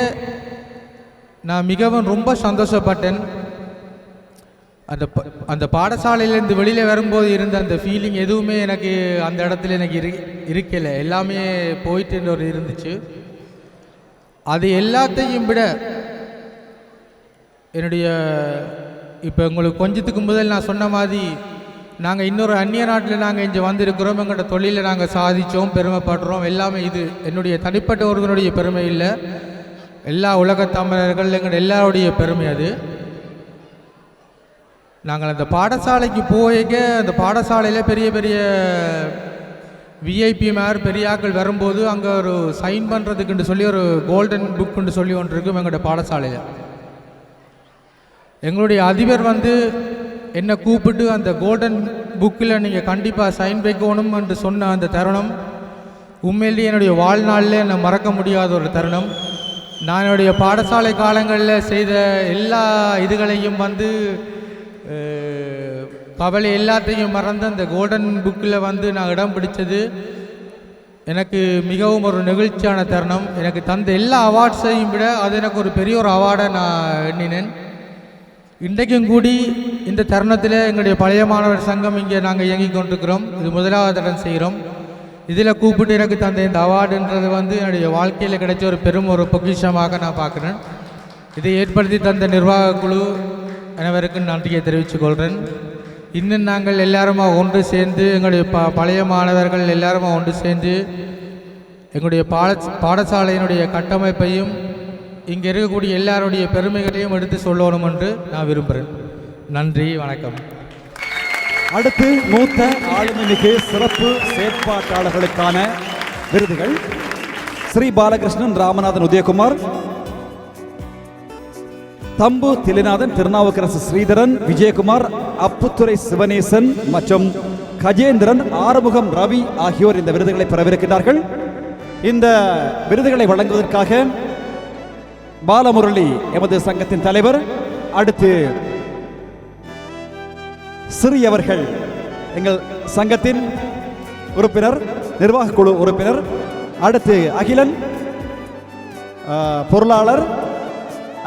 நான் மிகவும் ரொம்ப சந்தோஷப்பட்டேன். அந்த பாடசாலையிலேருந்து வெளியில் வரும்போது இருந்த அந்த ஃபீலிங் எதுவுமே எனக்கு அந்த இடத்துல எனக்கு இருக்கலை. எல்லாமே போயிட்டு ஒரு இருந்துச்சு. அது எல்லாத்தையும் விட என்னுடைய இப்போ உங்களுக்கு கொஞ்சத்துக்கு முதல் நான் சொன்ன மாதிரி நாங்கள் இன்னொரு அந்நிய நாட்டில் நாங்கள் இங்கே வந்திருக்கிறோம். எங்களோட தொழிலை நாங்கள் சாதித்தோம், பெருமைப்படுறோம். எல்லாமே இது என்னுடைய தனிப்பட்ட ஒருவனுடைய பெருமை இல்லை, எல்லா உலகத் தமிழர்கள் எங்களோட எல்லாருடைய பெருமை. அது நாங்கள் அந்த பாடசாலைக்கு போய்க்க அந்த பாடசாலையில் பெரிய பெரிய விஐபி மாதிரி பெரியாக்கள் வரும்போது அங்கே ஒரு சைன் பண்ணுறதுக்குன்னு சொல்லி ஒரு கோல்டன் புக்குன்னு சொல்லி ஒன்று இருக்கும் எங்களோட பாடசாலையில். எங்களுடைய அதிபர் வந்து என்னை கூப்பிட்டு அந்த கோல்டன் புக்கில் நீங்கள் கண்டிப்பாக சைன் வைக்கணும் என்று சொன்ன அந்த தருணம் உண்மையிலேயே என்னுடைய வாழ்நாளில் என்னை மறக்க முடியாத ஒரு தருணம். நான் என்னுடைய பாடசாலை காலங்களில் செய்த எல்லா இதுகளையும் வந்து கவலை எல்லாத்தையும் மறந்து அந்த கோல்டன் புக்கில் வந்து நான் இடம் பிடிச்சது எனக்கு மிகவும் ஒரு நெகிழ்ச்சியான தருணம். எனக்கு தந்த எல்லா அவார்ட்ஸையும் விட அது எனக்கு ஒரு பெரிய ஒரு அவார்டை நான் எண்ணினேன். இன்றைக்கும் கூடி இந்த தருணத்தில் எங்களுடைய பழைய மாணவர் சங்கம் இங்கே நாங்கள் இயங்கி கொண்டிருக்கிறோம். இது முதலாவது தடம் செய்கிறோம். இதில் கூப்பிட்டு எனக்கு தந்த இந்த அவார்டுன்றது வந்து என்னுடைய வாழ்க்கையில் கிடைச்ச ஒரு பெரும் ஒரு பொக்கிஷமாக நான் பார்க்குறேன். இதை ஏற்படுத்தி தந்த நிர்வாக குழு அனைவருக்கும் நன்றியை தெரிவித்துக் கொள்கிறேன். இன்னும் நாங்கள் எல்லாருமா ஒன்று சேர்ந்து எங்களுடைய பழைய மாணவர்கள் எல்லாருமா ஒன்று சேர்ந்து எங்களுடைய பாடசாலையினுடைய கட்டமைப்பையும் இங்கே இருக்கக்கூடிய எல்லாருடைய பெருமைகளையும் எடுத்து சொல்லணும் என்று நான் விரும்புகிறேன். நன்றி, வணக்கம். அடுத்து மூத்த ஆளுமைமிகு சிறப்பு செயற்பாட்டாளர்களுக்கான விருதுகள் ஸ்ரீ பாலகிருஷ்ணன், ராமநாதன் உதயகுமார், தம்பு திலிநாதன், திருநாவுக்கரசு ஸ்ரீதரன், விஜயகுமார், அப்புத்துறை சிவனேசன் மற்றும் கஜேந்திரன், ஆறுமுகம் ரவி ஆகியோர் இந்த விருதுகளை பெறவிருக்கிறார்கள். இந்த விருதுகளை வழங்குவதற்காக பாலமுரளி எமது சங்கத்தின் தலைவர், அடுத்து ஸ்ரீ அவர்கள் எங்கள் சங்கத்தின் உறுப்பினர், நிர்வாக குழு உறுப்பினர், அடுத்து அகிலன் பொருளாளர்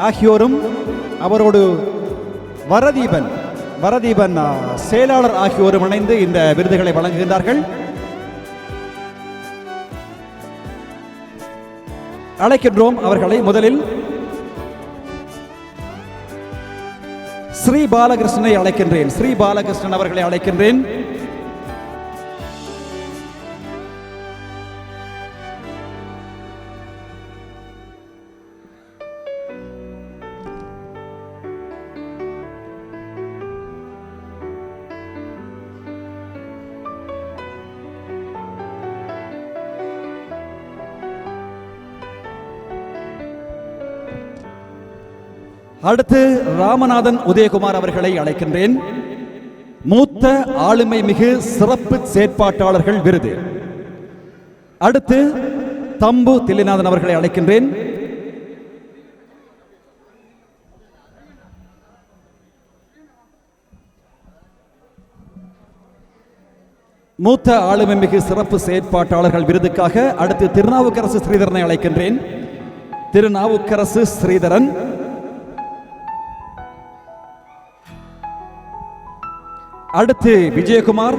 ஆகியோரும் அவரோடு வரதீபன் செயலாளர் ஆகியோரும் இணைந்து இந்த விருதுகளை வழங்குகின்றார்கள். அழைக்கின்றோம் அவர்களை. முதலில் ஸ்ரீ பாலகிருஷ்ணனை அழைக்கின்றேன். ஸ்ரீ பாலகிருஷ்ணன் அவர்களை அழைக்கின்றேன். அடுத்து ராமநாதன் உதயகுமார் அவர்களை அழைக்கின்றேன். மூத்த ஆளுமை மிகு சிறப்பு செயற்பாட்டாளர்கள் விருது. அடுத்து தம்பு தில்லிநாதன் அவர்களை அழைக்கின்றேன். மூத்த ஆளுமை மிகு சிறப்பு செயற்பாட்டாளர்கள் விருதுக்காக அடுத்து திருநாவுக்கரசு ஸ்ரீதரனை அழைக்கின்றேன். திருநாவுக்கரசு ஸ்ரீதரன், அடுத்து விஜயகுமார்,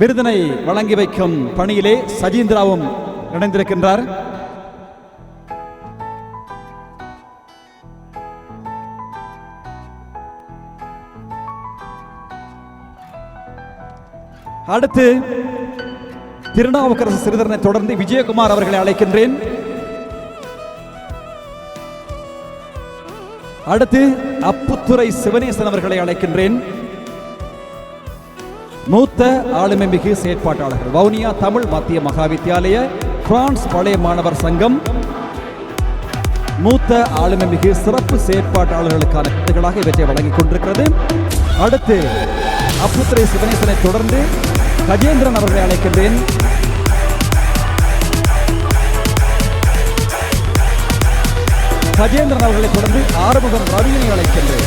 விருதினை வழங்கி வைக்கும் பணியிலே சஜீந்திராவும் இணைந்திருக்கின்றார். அடுத்து திருநாவுக்கரசு ஸ்ரீதரனை தொடர்ந்து விஜயகுமார் அவர்களை அழைக்கின்றேன். அடுத்து அப்புத்துறை சிவனேசன் அவர்களை அழைக்கின்றேன். மூத்த ஆளுமை மிகு செயற்பாட்டாளர்கள் வவுனியா தமிழ் மத்திய மகாவித்தியாலய பிரான்ஸ் பழைய மாணவர் சங்கம் மூத்த ஆளுமை மிகு சிறப்பு செயற்பாட்டாளர்களுக்கான விருதுகளாக இவற்றை வழங்கிக் கொண்டிருக்கிறது. அடுத்து அப்புத்துறை சிவனேசனை தொடர்ந்து கஜேந்திரன் அவர்களை அழைக்கின்றேன். கஜேந்திரன் அவர்களை தொடர்ந்து ஆறுமுகம் ரவியினை அழைக்கின்றேன்.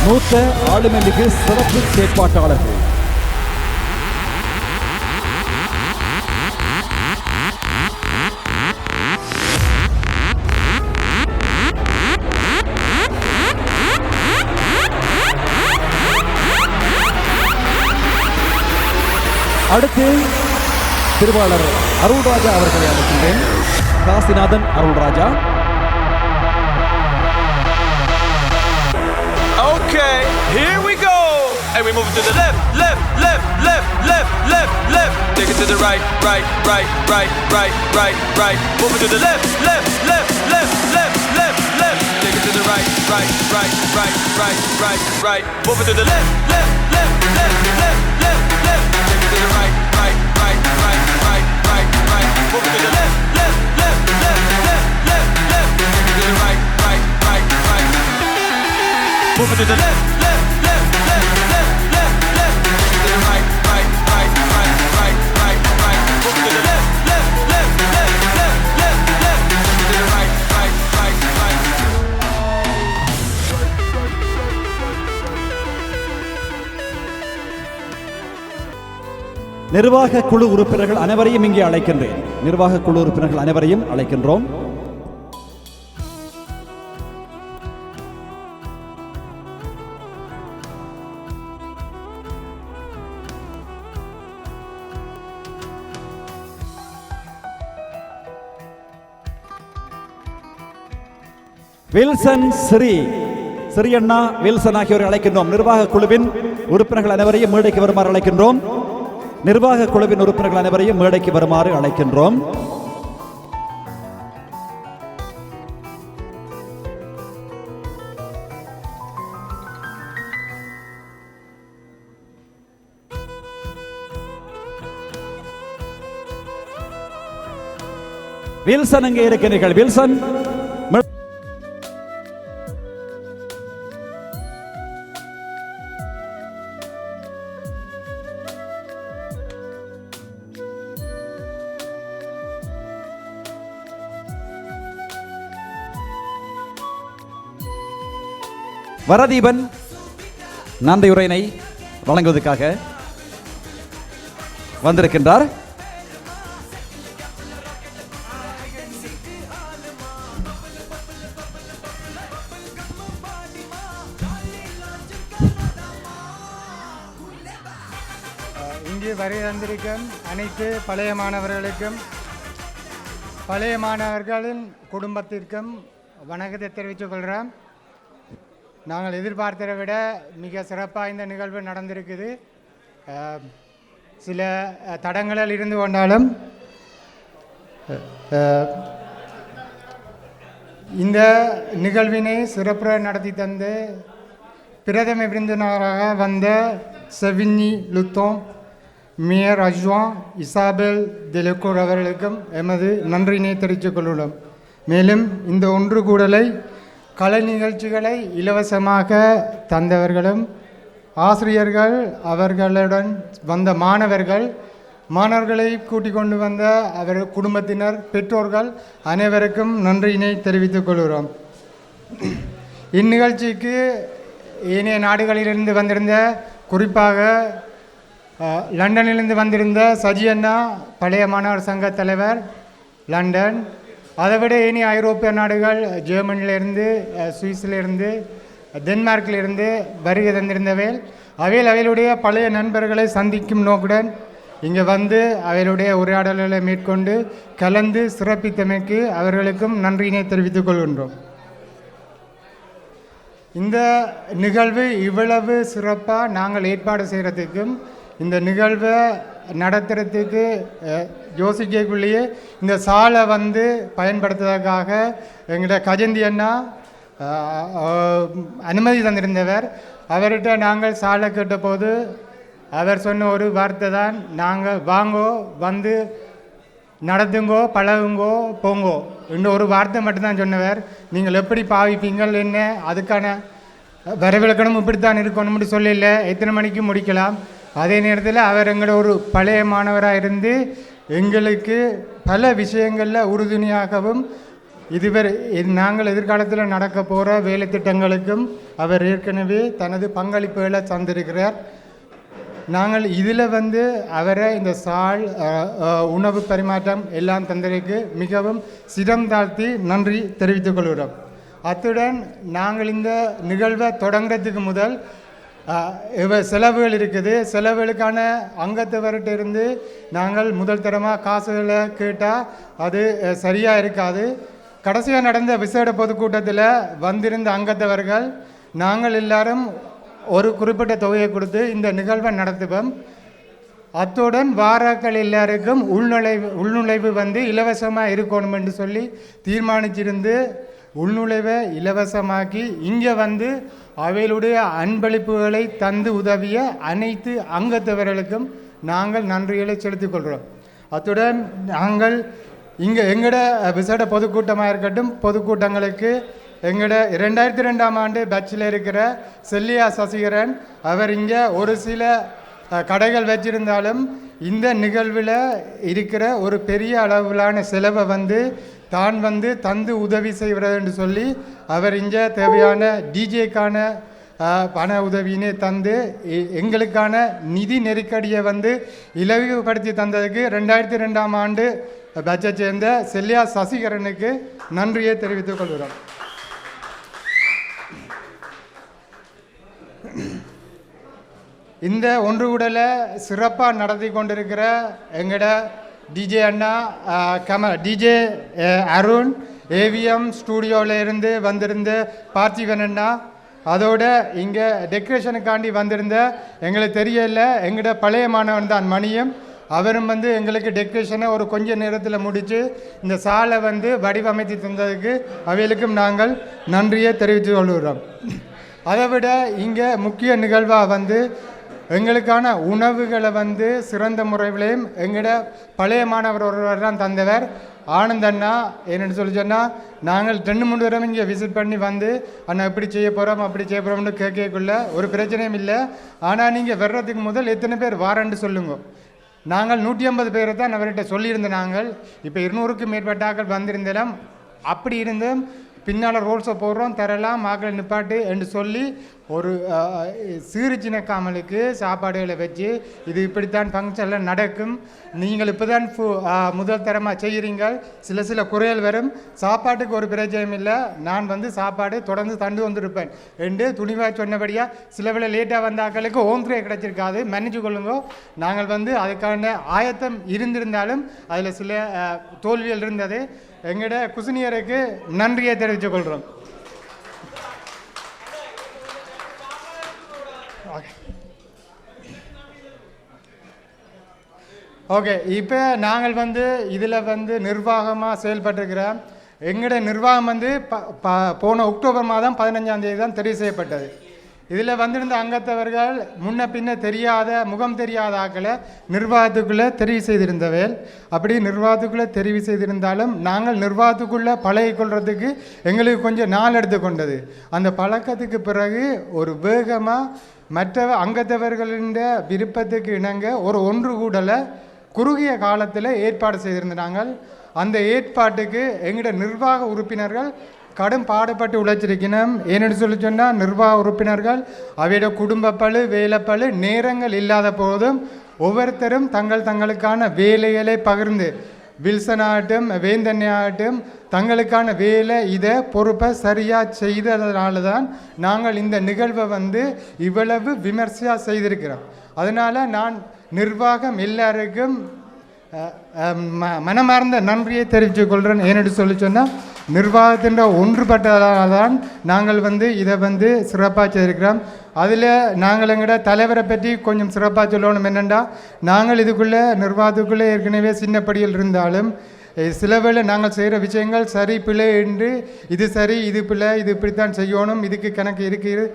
மூத்த ஆளுமை மிகு சிறப்பு செயற்பாட்டாளர்கள். அடுத்து திருவாளர் அருள்ராஜா அவர்களை அழைக்கின்றேன். Kasinathan Arulraja. Okay, here we go. And we move to the left, left, left, left, left, left, left. Take it to the right, right, right, right, right, right, right. Move it to the left, left, left, left, left, left, left. Take it to the right, right, right, right, right, right, right. Move it to the left, left, left, left, left, left, left. Take it to the right, right, right, right, right, right, right. Move it to the left, left, left, left, left, left, left. Take it to the right, right, right, right. Move it to the left, left, left, left, left, left, left. Take it to the right, right, right, right, right, right, right. Move it to the left, left, left, left, left, left, left. Take it to the right, right, right, right. நிர்வாக குழு உறுப்பினர்கள் அனைவரையும் இங்கே அழைக்கின்றேன். நிர்வாக குழு உறுப்பினர்கள் அனைவரையும் அழைக்கின்றோம். வில்சன் ஸ்ரீ அண்ணா வில்சன் ஆகியோரை அழைக்கின்றோம். நிர்வாக குழுவின் உறுப்பினர்கள் அனைவரையும் மேடைக்கு வருமாறு அழைக்கின்றோம். நிர்வாக குழுவின் உறுப்பினர்கள் அனைவரையும் மேடைக்கு வருமாறு அழைக்கின்றோம். வில்சன் எங்கே இருக்கிறீர்கள்? வில்சன் வரதீபன் நன்றியுரையினை வழங்குவதற்காக வந்திருக்கின்றார். இங்கு வருகை தந்திருக்கும் அனைத்து பழைய மாணவர்களுக்கும் பழைய மாணவர்களின் குடும்பத்திற்கும் வணக்கத்தை தெரிவித்துக் கொள்கிறேன். நாங்கள் எதிர்பார்த்ததை விட மிக சிறப்பாக இந்த நிகழ்வு நடந்திருக்குது. சில தடங்களில் இருந்து கொண்டாலும் இந்த நிகழ்வினை சிறப்புற நடத்தி தந்து பிரதம விருந்தினராக வந்த செவினி லுத்தோம், மேயர் அஜ்வான் இசாபெல் டெலெகோர் அவர்களுக்கும் எமது நன்றியினை தெரிவித்துக் கொள்ளுள்ளோம். மேலும் இந்த ஒன்று கூடலை கலை நிகழ்ச்சிகளை இலவசமாக தந்தவர்களும் ஆசிரியர்கள், அவர்களுடன் வந்த மாணவர்களை கூட்டிக் கொண்டு வந்த அவர் குடும்பத்தினர், பெற்றோர்கள் அனைவருக்கும் நன்றியினை தெரிவித்துக் கொள்கிறோம். இந்நிகழ்ச்சிக்கு ஏனைய நாடுகளிலிருந்து வந்திருந்த, குறிப்பாக லண்டனிலிருந்து வந்திருந்த சஜி அண்ணா, பழைய மாணவர் சங்க தலைவர் லண்டன், அதைவிட ஏனைய ஐரோப்பிய நாடுகள், ஜெர்மனியிலிருந்து, சுவிஸிலிருந்து, டென்மார்க்கிலிருந்து வருகை தந்திருந்தவையில் அவைகளுடைய பழைய நண்பர்களை சந்திக்கும் நோக்குடன் இங்கே வந்து அவைகளுடைய உரையாடல்களை மேற்கொண்டு கலந்து சிறப்பித்தமைக்கு அவர்களுக்கும் நன்றியினை தெரிவித்துக் கொள்கின்றோம். இந்த நிகழ்வு இவ்வளவு சிறப்பாக நாங்கள் ஏற்பாடு செய்கிறதுக்கும் இந்த நிகழ்வை நடத்துறதுக்கு யோசிக்கக்குள்ளேயே இந்த சாலை வந்து பயன்படுத்துவதற்காக எங்களோட கஜந்தி அண்ணா அனுமதி தந்திருந்தவர். அவர்கிட்ட நாங்கள் சாலை கேட்டபோது அவர் சொன்ன ஒரு வார்த்தை தான், நாங்கள் வாங்கோ, வந்து நடத்துங்கோ, பழகுங்கோ, போங்கோ, இன்னும் ஒரு வார்த்தை மட்டும்தான் சொன்னவர். நீங்கள் எப்படி பாவிப்பீங்கள், என்ன அதுக்கான வரவிலக்கணம் இப்படித்தான் இருக்கணும்னு சொல்லல, எத்தனை மணிக்கு முடிக்கலாம். அதே நேரத்தில் அவர் எங்களோட ஒரு பழைய மாணவராக இருந்து எங்களுக்கு பல விஷயங்களில் உறுதுணையாகவும் இதுவரை நாங்கள் எதிர்காலத்தில் நடக்க போகிற வேலை திட்டங்களுக்கும் அவர் ஏற்கனவே தனது பங்களிப்புகளை தந்திருக்கிறார். நாங்கள் இதில் வந்து அவரை இந்த சால் உணவு பரிமாற்றம் எல்லாம் தந்ததற்கு மிகவும் சிரம் தாழ்த்தி நன்றி தெரிவித்துக் கொள்கிறோம். அத்துடன் நாங்கள் இந்த நிகழ்வை தொடங்குறதுக்கு முதல் செலவுகள் இருக்குது. செலவுகளுக்கான அங்கத்தவர்கிட்ட இருந்து நாங்கள் முதல் தரமாக காசுகளை கேட்டால் அது சரியாக இருக்காது. கடைசியாக நடந்த விசேட பொதுக்கூட்டத்தில் வந்திருந்த அங்கத்தவர்கள் நாங்கள் எல்லாரும் ஒரு குறிப்பிட்ட தொகையை கொடுத்து இந்த நிகழ்வை நடத்துவோம். அத்துடன் வாராக்கள் எல்லாருக்கும் உள்நுழைவு வந்து இலவசமாக இருக்கணும் என்று சொல்லி தீர்மானிச்சிருந்து உள்நுழைவை இலவசமாக்கி இங்கே வந்து அவைகளுடைய அன்பளிப்புகளை தந்து உதவிய அனைத்து அங்கத்தவர்களுக்கும் நாங்கள் நன்றிகளை செலுத்திக் கொள்கிறோம். அத்துடன் நாங்கள் இங்கே எங்களோட விசேட பொதுக்கூட்டமாக இருக்கட்டும், பொதுக்கூட்டங்களுக்கு எங்களோட 2002ஆம் ஆண்டு பேட்சில் இருக்கிற செல்லியா சசிகரன் அவர் இங்கே ஒரு சில கடைகள் வச்சிருந்தாலும் இந்த நிகழ்வில் இருக்கிற ஒரு பெரிய அளவிலான செலவை வந்து தான் வந்து தந்து உதவி செய்கிறது என்று சொல்லி அவர் இங்கே தேவையான டிஜேக்கான பண உதவியினை தந்து எங்களுக்கான நிதி நெருக்கடியை வந்து இலகுபடுத்தி தந்ததுக்கு 2002ஆம் ஆண்டு பேட்சை சேர்ந்த செல்லியா சசிகரனுக்கு நன்றியை தெரிவித்துக் கொள்கிறோம். இந்த ஒன்று கூடலை சிறப்பாக நடத்தி கொண்டிருக்கிற எங்களோட டிஜே அண்ணா, டிஜே அருண், ஏவிஎம் ஸ்டூடியோவில் இருந்து வந்திருந்த பார்த்திவன் அண்ணா, அதோட இங்கே டெக்கரேஷனுக்காண்டி வந்திருந்த எங்களுக்கு தெரியல எங்களோட பழைய மாணவன் தான் மணியம், அவரும் வந்து எங்களுக்கு டெக்கரேஷனை ஒரு கொஞ்ச நேரத்தில் முடித்து இந்த சாலை வந்து வடிவமைத்து தந்ததுக்கு அவைகளுக்கும் நாங்கள் நன்றியை தெரிவித்துக் கொள்கிறோம். அதை விட இங்கே முக்கிய நிகழ்வாக வந்து எங்களுக்கான உணவுகளை வந்து சிறந்த முறையிலையும் எங்களோட பழைய மாணவர் ஒருவர் தான் தந்தவர். ஆனந்த் அண்ணா என்னென்னு சொல்லி சொன்னால் நாங்கள் 2-3 தடவை இங்கே விசிட் பண்ணி வந்து அண்ணா இப்படி செய்ய போகிறோம் அப்படி செய்ய போகிறோம்னு கேட்கக்குள்ள ஒரு பிரச்சனையும் இல்லை. ஆனால் நீங்கள் வர்றதுக்கு முதல் எத்தனை பேர் வாரன்னு சொல்லுங்க. நாங்கள் 150 பேரை தான் அவர்கிட்ட சொல்லியிருந்த நாங்கள். இப்போ 200க்கும் மேற்பட்ட ஆக்கள் வந்திருந்தேன். அப்படி இருந்தும் பின்னால் ரோல்ஸை போடுறோம் தரலாம் ஆக்களை நிப்பாட்டு என்று சொல்லி ஒரு சீர்சினக்காமலுக்கு சாப்பாடுகளை வச்சு இது இப்படித்தான் ஃபங்க்ஷனில் நடக்கும், நீங்கள் இப்போ தான் முதல் தரமாக செய்கிறீங்க, சில குறைகள் வரும், சாப்பாட்டுக்கு ஒரு பிரச்சனையும் இல்லை, நான் வந்து சாப்பாடு தொடர்ந்து தண்டு வந்திருப்பேன் என்று துணிவாக சொன்னபடியாக சில வேளை லேட்டாக வந்த ஆக்களுக்கு ஓந்திரையை கிடைச்சிருக்காது, மன்னிச்சு கொள்ளுங்க. நாங்கள் வந்து அதுக்கான ஆயத்தம் இருந்திருந்தாலும் அதில் சில தோல்விகள் இருந்தது. எங்களோட குசினியருக்கு நன்றியை தெரிவித்துக் கொள்கிறோம். ஓகே, இப்போ நாங்கள் வந்து இதில் வந்து நிர்வாகமாக செயல்பட்டிருக்கிறோம். எங்களோட நிர்வாகம் வந்து போன அக்டோபர் மாதம் 15ஆம் தேதி தான் தெரிவு செய்யப்பட்டது. இதில் வந்திருந்த அங்கத்தவர்கள் முன்ன பின்ன தெரியாத முகம் தெரியாத ஆக்களை நிர்வாகத்துக்குள்ளே தெரிவு செய்திருந்தவேல். அப்படி நிர்வாகத்துக்குள்ளே தெரிவு செய்திருந்தாலும் நாங்கள் நிர்வாகத்துக்குள்ளே பழகிக்கொள்கிறதுக்கு எங்களுக்கு கொஞ்சம் நாள் எடுத்துக்கொண்டது. அந்த பழக்கத்துக்கு பிறகு ஒரு வேகமாக மற்ற அங்கத்தவர்களின் விருப்பத்துக்கு இணங்க ஒரு ஒன்று கூடலை குறுகிய காலத்தில் ஏற்பாடு செய்திருந்தாங்க. அந்த ஏற்பாட்டுக்கு எங்களோட நிர்வாக உறுப்பினர்கள் கடும் பாடுபட்டு உழைச்சிருக்கணும். ஏன்னு சொல்லி சொன்னால் நிர்வாக உறுப்பினர்கள் அவையோட குடும்பப்பழு வேலைப்பழு நேரங்கள் இல்லாத போதும் ஒவ்வொருத்தரும் தங்களுக்கான வேலைகளை பகிர்ந்து வில்சன் ஆகட்டும் வேந்தண்ணி ஆகட்டும் தங்களுக்கான வேலை இதை பொறுப்பை சரியாக செய்ததுனால தான் நாங்கள் இந்த நிகழ்வை வந்து இவ்வளவு விமர்சையாக செய்திருக்கிறோம். அதனால் நான் நிர்வாகம் எல்லாருக்கும் மனமார்ந்த நன்றியை தெரிவித்துக் கொள்கிறேன். ஏன்னு சொல்லி சொன்னால் நிர்வாகத்தின் ஒன்றுபட்டதால் தான் நாங்கள் வந்து இதை வந்து சிறப்பாக செய்திருக்கிறோம். அதில் நாங்கள் எங்களோட தலைவரை பற்றி கொஞ்சம் சிறப்பாக சொல்லணும். என்னென்னா நாங்கள் இதுக்குள்ளே நிர்வாகத்துக்குள்ளே ஏற்கனவே சின்னப்படியில் இருந்தாலும் சில வேளை நாங்கள் செய்கிற விஷயங்கள் சரி பிழை என்று இது சரி இது பிழை இது இப்படித்தான் செய்யணும் இதுக்கு கணக்கு இருக்குது.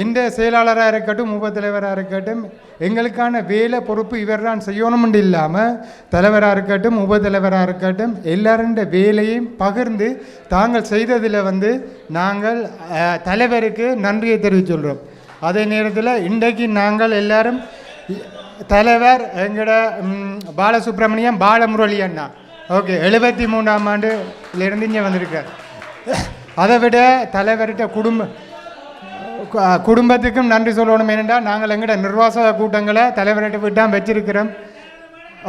எந்த செயலாளராக இருக்கட்டும் தலைவராக இருக்கட்டும் எங்களுக்கான வேலை பொறுப்பு இவர் தான் செய்யணும்னு இல்லாமல் தலைவராக இருக்கட்டும் தலைவராக இருக்கட்டும் எல்லாருடைய வேலையும் பகிர்ந்து தாங்கள் செய்ததில் வந்து நாங்கள் தலைவருக்கு நன்றியை தெரிவித்துள்ளோம். அதே நேரத்தில் இன்றைக்கு நாங்கள் எல்லாரும் தலைவர் எங்களோட பாலசுப்ரமணியம் பாலமுரளி அண்ணா ஓகே 73ஆம் ஆண்டுலேருந்து இங்கே வந்திருக்கார். அதை விட தலைவர்கிட்ட குடும்பத்துக்கும் நன்றி சொல்லணும். ஏனென்றால் நாங்கள் எங்கள்ட நிர்வாக கூட்டங்களை தலைவர்கிட்ட விட்டால் வச்சிருக்கிறோம்.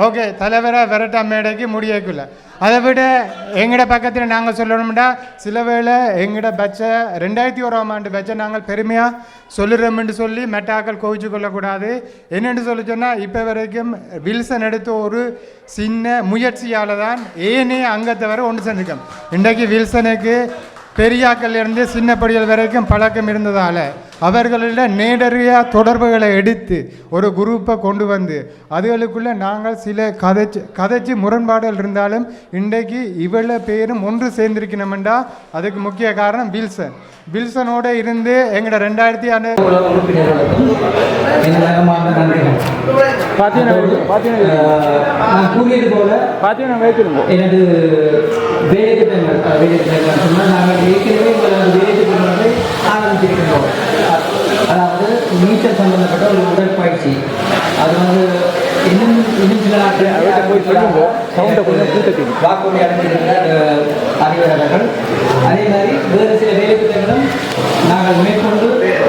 ஓகே தலைவரை விரட்டா மேடைக்கு முடியக்குள்ள அதை விட எங்களோட பக்கத்தில் நாங்கள் சொல்லணும்னா சில வேளை எங்களோட பட்சை 2001ஆம் ஆண்டு பட்சை நாங்கள் பெருமையாக சொல்லுறோம்னு சொல்லி மெட்டாக்கள் கோவிச்சு கொள்ளக்கூடாது. என்னென்னு சொல்லி சொன்னால் இப்போ வரைக்கும் வில்சன் எடுத்த ஒரு சின்ன முயற்சியால் தான் ஏனைய அங்கத்தவரை ஒன்று செஞ்சுக்கோம். இன்றைக்கு வில்சனுக்கு பெரியாக்கள்லேருந்து சின்னப்படிகள் வரைக்கும் பழக்கம் இருந்ததால் அவர்களிட நேரடியாக தொடர்புகளை எடுத்து ஒரு குரூப்பை கொண்டு வந்து அதுகளுக்குள்ளே நாங்கள் சில கதைச்சு முரண்பாடுகள் இருந்தாலும் இன்றைக்கு இவ்வளோ பேரும் ஒன்று சேர்ந்திருக்கணுமெண்டா அதுக்கு முக்கிய காரணம் வில்சனோடு இருந்து எங்களோட 2000 ஆண்டு கூறியது போல எனது வேலை திட்டங்கள் சொன்னால் நாங்கள் ஏற்கனவே வேலை திட்டங்களை ஆரம்பித்திருக்கின்றோம். அதாவது நீச்சல் சம்பந்தப்பட்ட ஒரு உடற்பயிற்சி அது வந்து இன்னும் சில நாட்கள் வாக்குறுதி அளித்திருக்கிற அறிவியலாளர்கள் அதே மாதிரி வேறு சில வேலை திட்டங்களும் நாங்கள் மேற்கொண்டு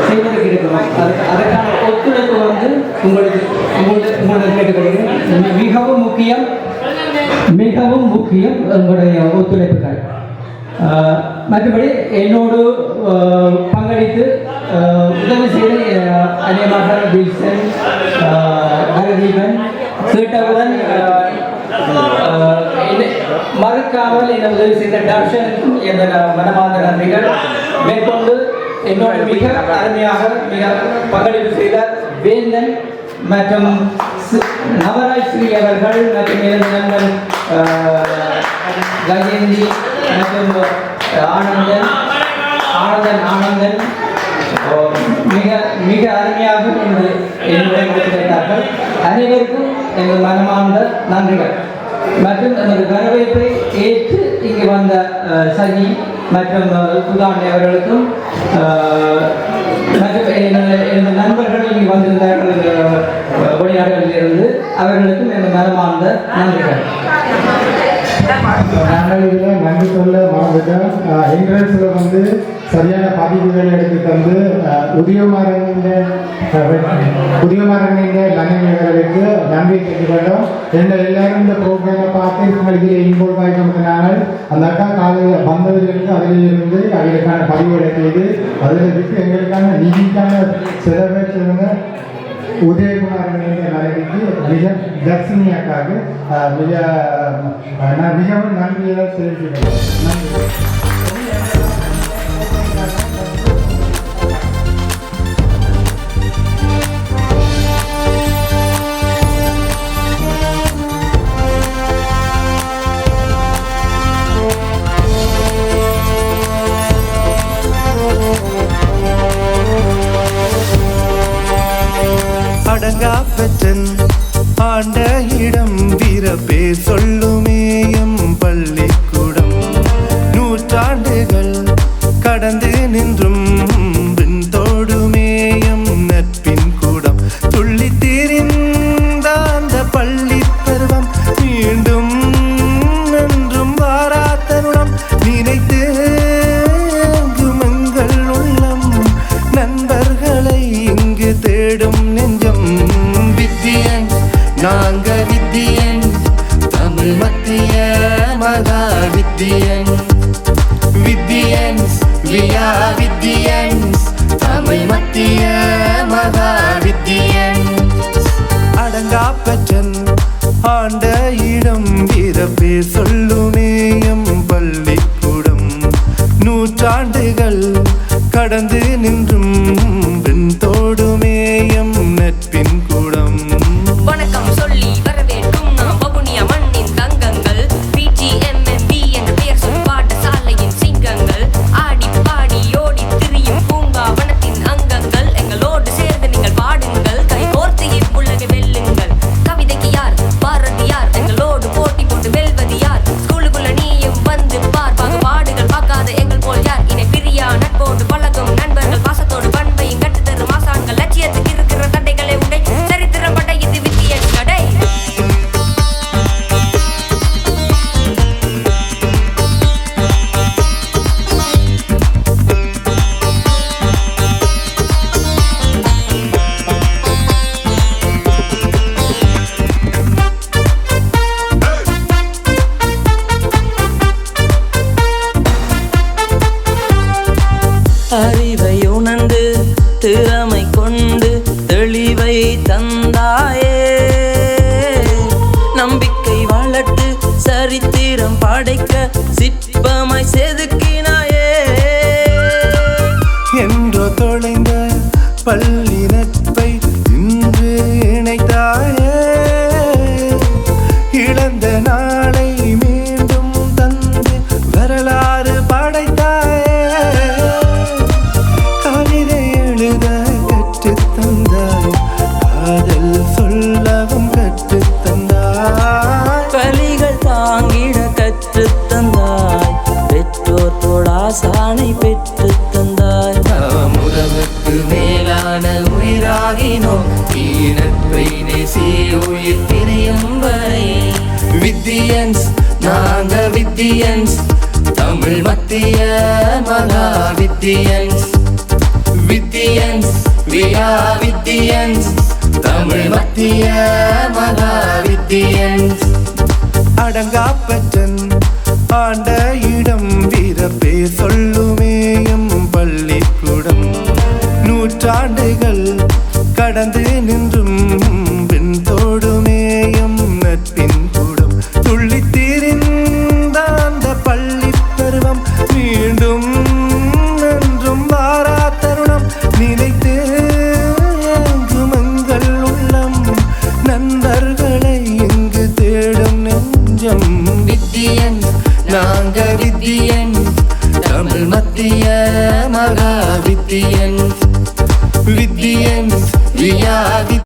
செய்வதற்கு இருக்கிறோம். அதற்கான ஒத்துழைப்பு வந்து உங்களுடைய கேட்டுக்கொள்கிறேன். மிகவும் முக்கியம் உங்களுடைய ஒத்துழைப்புகள். மற்றபடி என்னோடு பங்களித்து உதவி செய்த அநேகமாக வில்சன் ஹரதீபன் கேட்டவுடன் மறுக்காமல் இந்த உதவி செய்த டாக்டருக்கும் எந்த மனமார்ந்த நன்றிகள். மேற்கொண்டு என்னோட மிக அருமையாக மிக பங்களிப்பு செய்த வேந்தன் மற்றும் நவராஜ் ஸ்ரீ அவர்கள் மற்றும் எனது நண்பன் கஜேந்தி மற்றும் ஆனந்தன் மிக மிக அருமையாக என்னுடைய முடித்து வைத்தார்கள். அனைவருக்கும் எங்கள் மனமார்ந்த நன்றிகள். மற்றும் நமது வரவேற்பை ஏற்று இங்கு வந்த சஜி மற்றும் சுதானி அவர்களுக்கும் மற்றும் எனது நண்பர்கள் இங்கு வந்திருந்தார்கள் வெளிநாடுகளில் இருந்து அவர்களுக்கும் எனது மனமார்ந்த நன்றிகள். நாங்கள் இதில் நன்றி சொல்ல மறந்துட்டோம். என்ட்ரன்ஸில் வந்து சரியான பதிவுகள் எடுத்து தந்து புதியமாறனின் மனைவியர்களுக்கு நன்றி தெரிவிக்கிறோம். எல்லாரும் இந்த ப்ரோக்ராமை பார்த்து இதில் இன்வால்வ் ஆகினாங்க. அந்த அக்கா காலையில் வந்தவர்களுக்கு அதில் இருந்து அவர்களுக்கான பதிவுகளை செய்து அதில் விட்டு எங்களுக்கான நிதிக்கான செலவை செய்யுங்க. உதயகுமாரன் மனைவிக்கு தர்ஷினி அக்காவுக்கு மிகவும் நன்றியை தெரிவிக்கிறேன். நன்றி. அடங்காப்பற்றன் ஆண்ட இடம் வீரப்பே சொல்லுமேயம் பள்ளிக்கூடம் நூற்றாண்டுகள் கடந்து நின்றும் பின்தோடுமேயம் நட்பின் கூடம் துள்ளி திரிந்த அந்த பள்ளி பருவம் மீண்டும் என்றும் வாராத்தருடம் நினைத்து மங்கள் உள்ளம் நண்பர்களை இங்கு தேடும் நெஞ்சம் வித்தியன் நாங்க வித்தியன் தமிழ் மத்திய மகா வித்தியன் வித்தியன்ஸ் வியா வித்தியன்ஸ் தமிழ் மத்திய மகா வித்தியன் அடங்காப்பற்றன் ஆண்ட இடம் வீரப்பே சொல்லுமேயம் பள்ளிக்கூடம் நூற்றாண்டுகள் கடந்து நின்றும் பின்தோடுமேயம் நட்பின் கூடம். வணக்கம் சொல்லி வரவேற்கும் நாம் வவுனியா மண்ணின் தங்கங்கள் BGMMB என்ற பெயர் சொல் பாடசாலையின் சிங்கங்கள் ஆடி பாடி ஓடி திரியும் பூங்காவனத்தின் அங்கங்கள் எங்களோடு சேர்ந்து நீங்கள் பாடுங்கள் கை கோர்த்து இவ்வுலகை வெல்லுங்கள் கவிதைக்கு யார் பாரதியார் எங்களோடு போட்டி போட்டு வெல்வது யார் ஸ்கூலுக்குள்ள நீயும் வந்து பார்ப்பாங்க பாடுகள் பார்க்காத எங்கள் போல் யார் இணை பிரியா நட்போடு பழகும் நண்பர்கள் பாசத்தோடு பண்பையும் கட்டுத்தரும் மாசான்கள் லட்சியத்துக்கு இருக்கிற தடைகளை உடை சரித்திரம் படை இது வித்தியன் கடை. அறிவை உணர்ந்து திறமை கொண்டு தெளிவை தந்தாயே நம்பிக்கை வளர்த்து சரித்திரம் படைக்க சிற்பமாய் செதுக்கினாயே என்றோ தொலைந்த பள்ளி நட்பை இன்று இணைத்தாயே இழந்த நாளை மீண்டும் தந்து வரலாறு படைத்தாயே கவிதை எழுத கற்றுத் தந்தாய் காதல் சொல்லவும் கற்றுத் தந்தாய் வலிகள் தாங்கிட கற்றுத் தந்தாய் பெற்றோர் தொடாசானை பெற்றுத் தந்தாய் நாம் உறவுக்கு மேலான உயிராகினோம் நட்பை நேசி உயிர் பிரியும் வரை வித்தியன்ஸ் நாங்க வித்தியன்ஸ் தமிழ் மத்திய மகா வித்தியன்ஸ் வித்தியன்ஸ் வியா வித்தியன்ஸ் தமிழ் மத்திய மகா வித்தியன்ஸ் அடங்காப்பற்றன் ஆண்ட இடம் வீரப்பே சொல்லுமேயம் பள்ளிக்கூடம் நூற்றாண்டுகள் கடந்து நின்று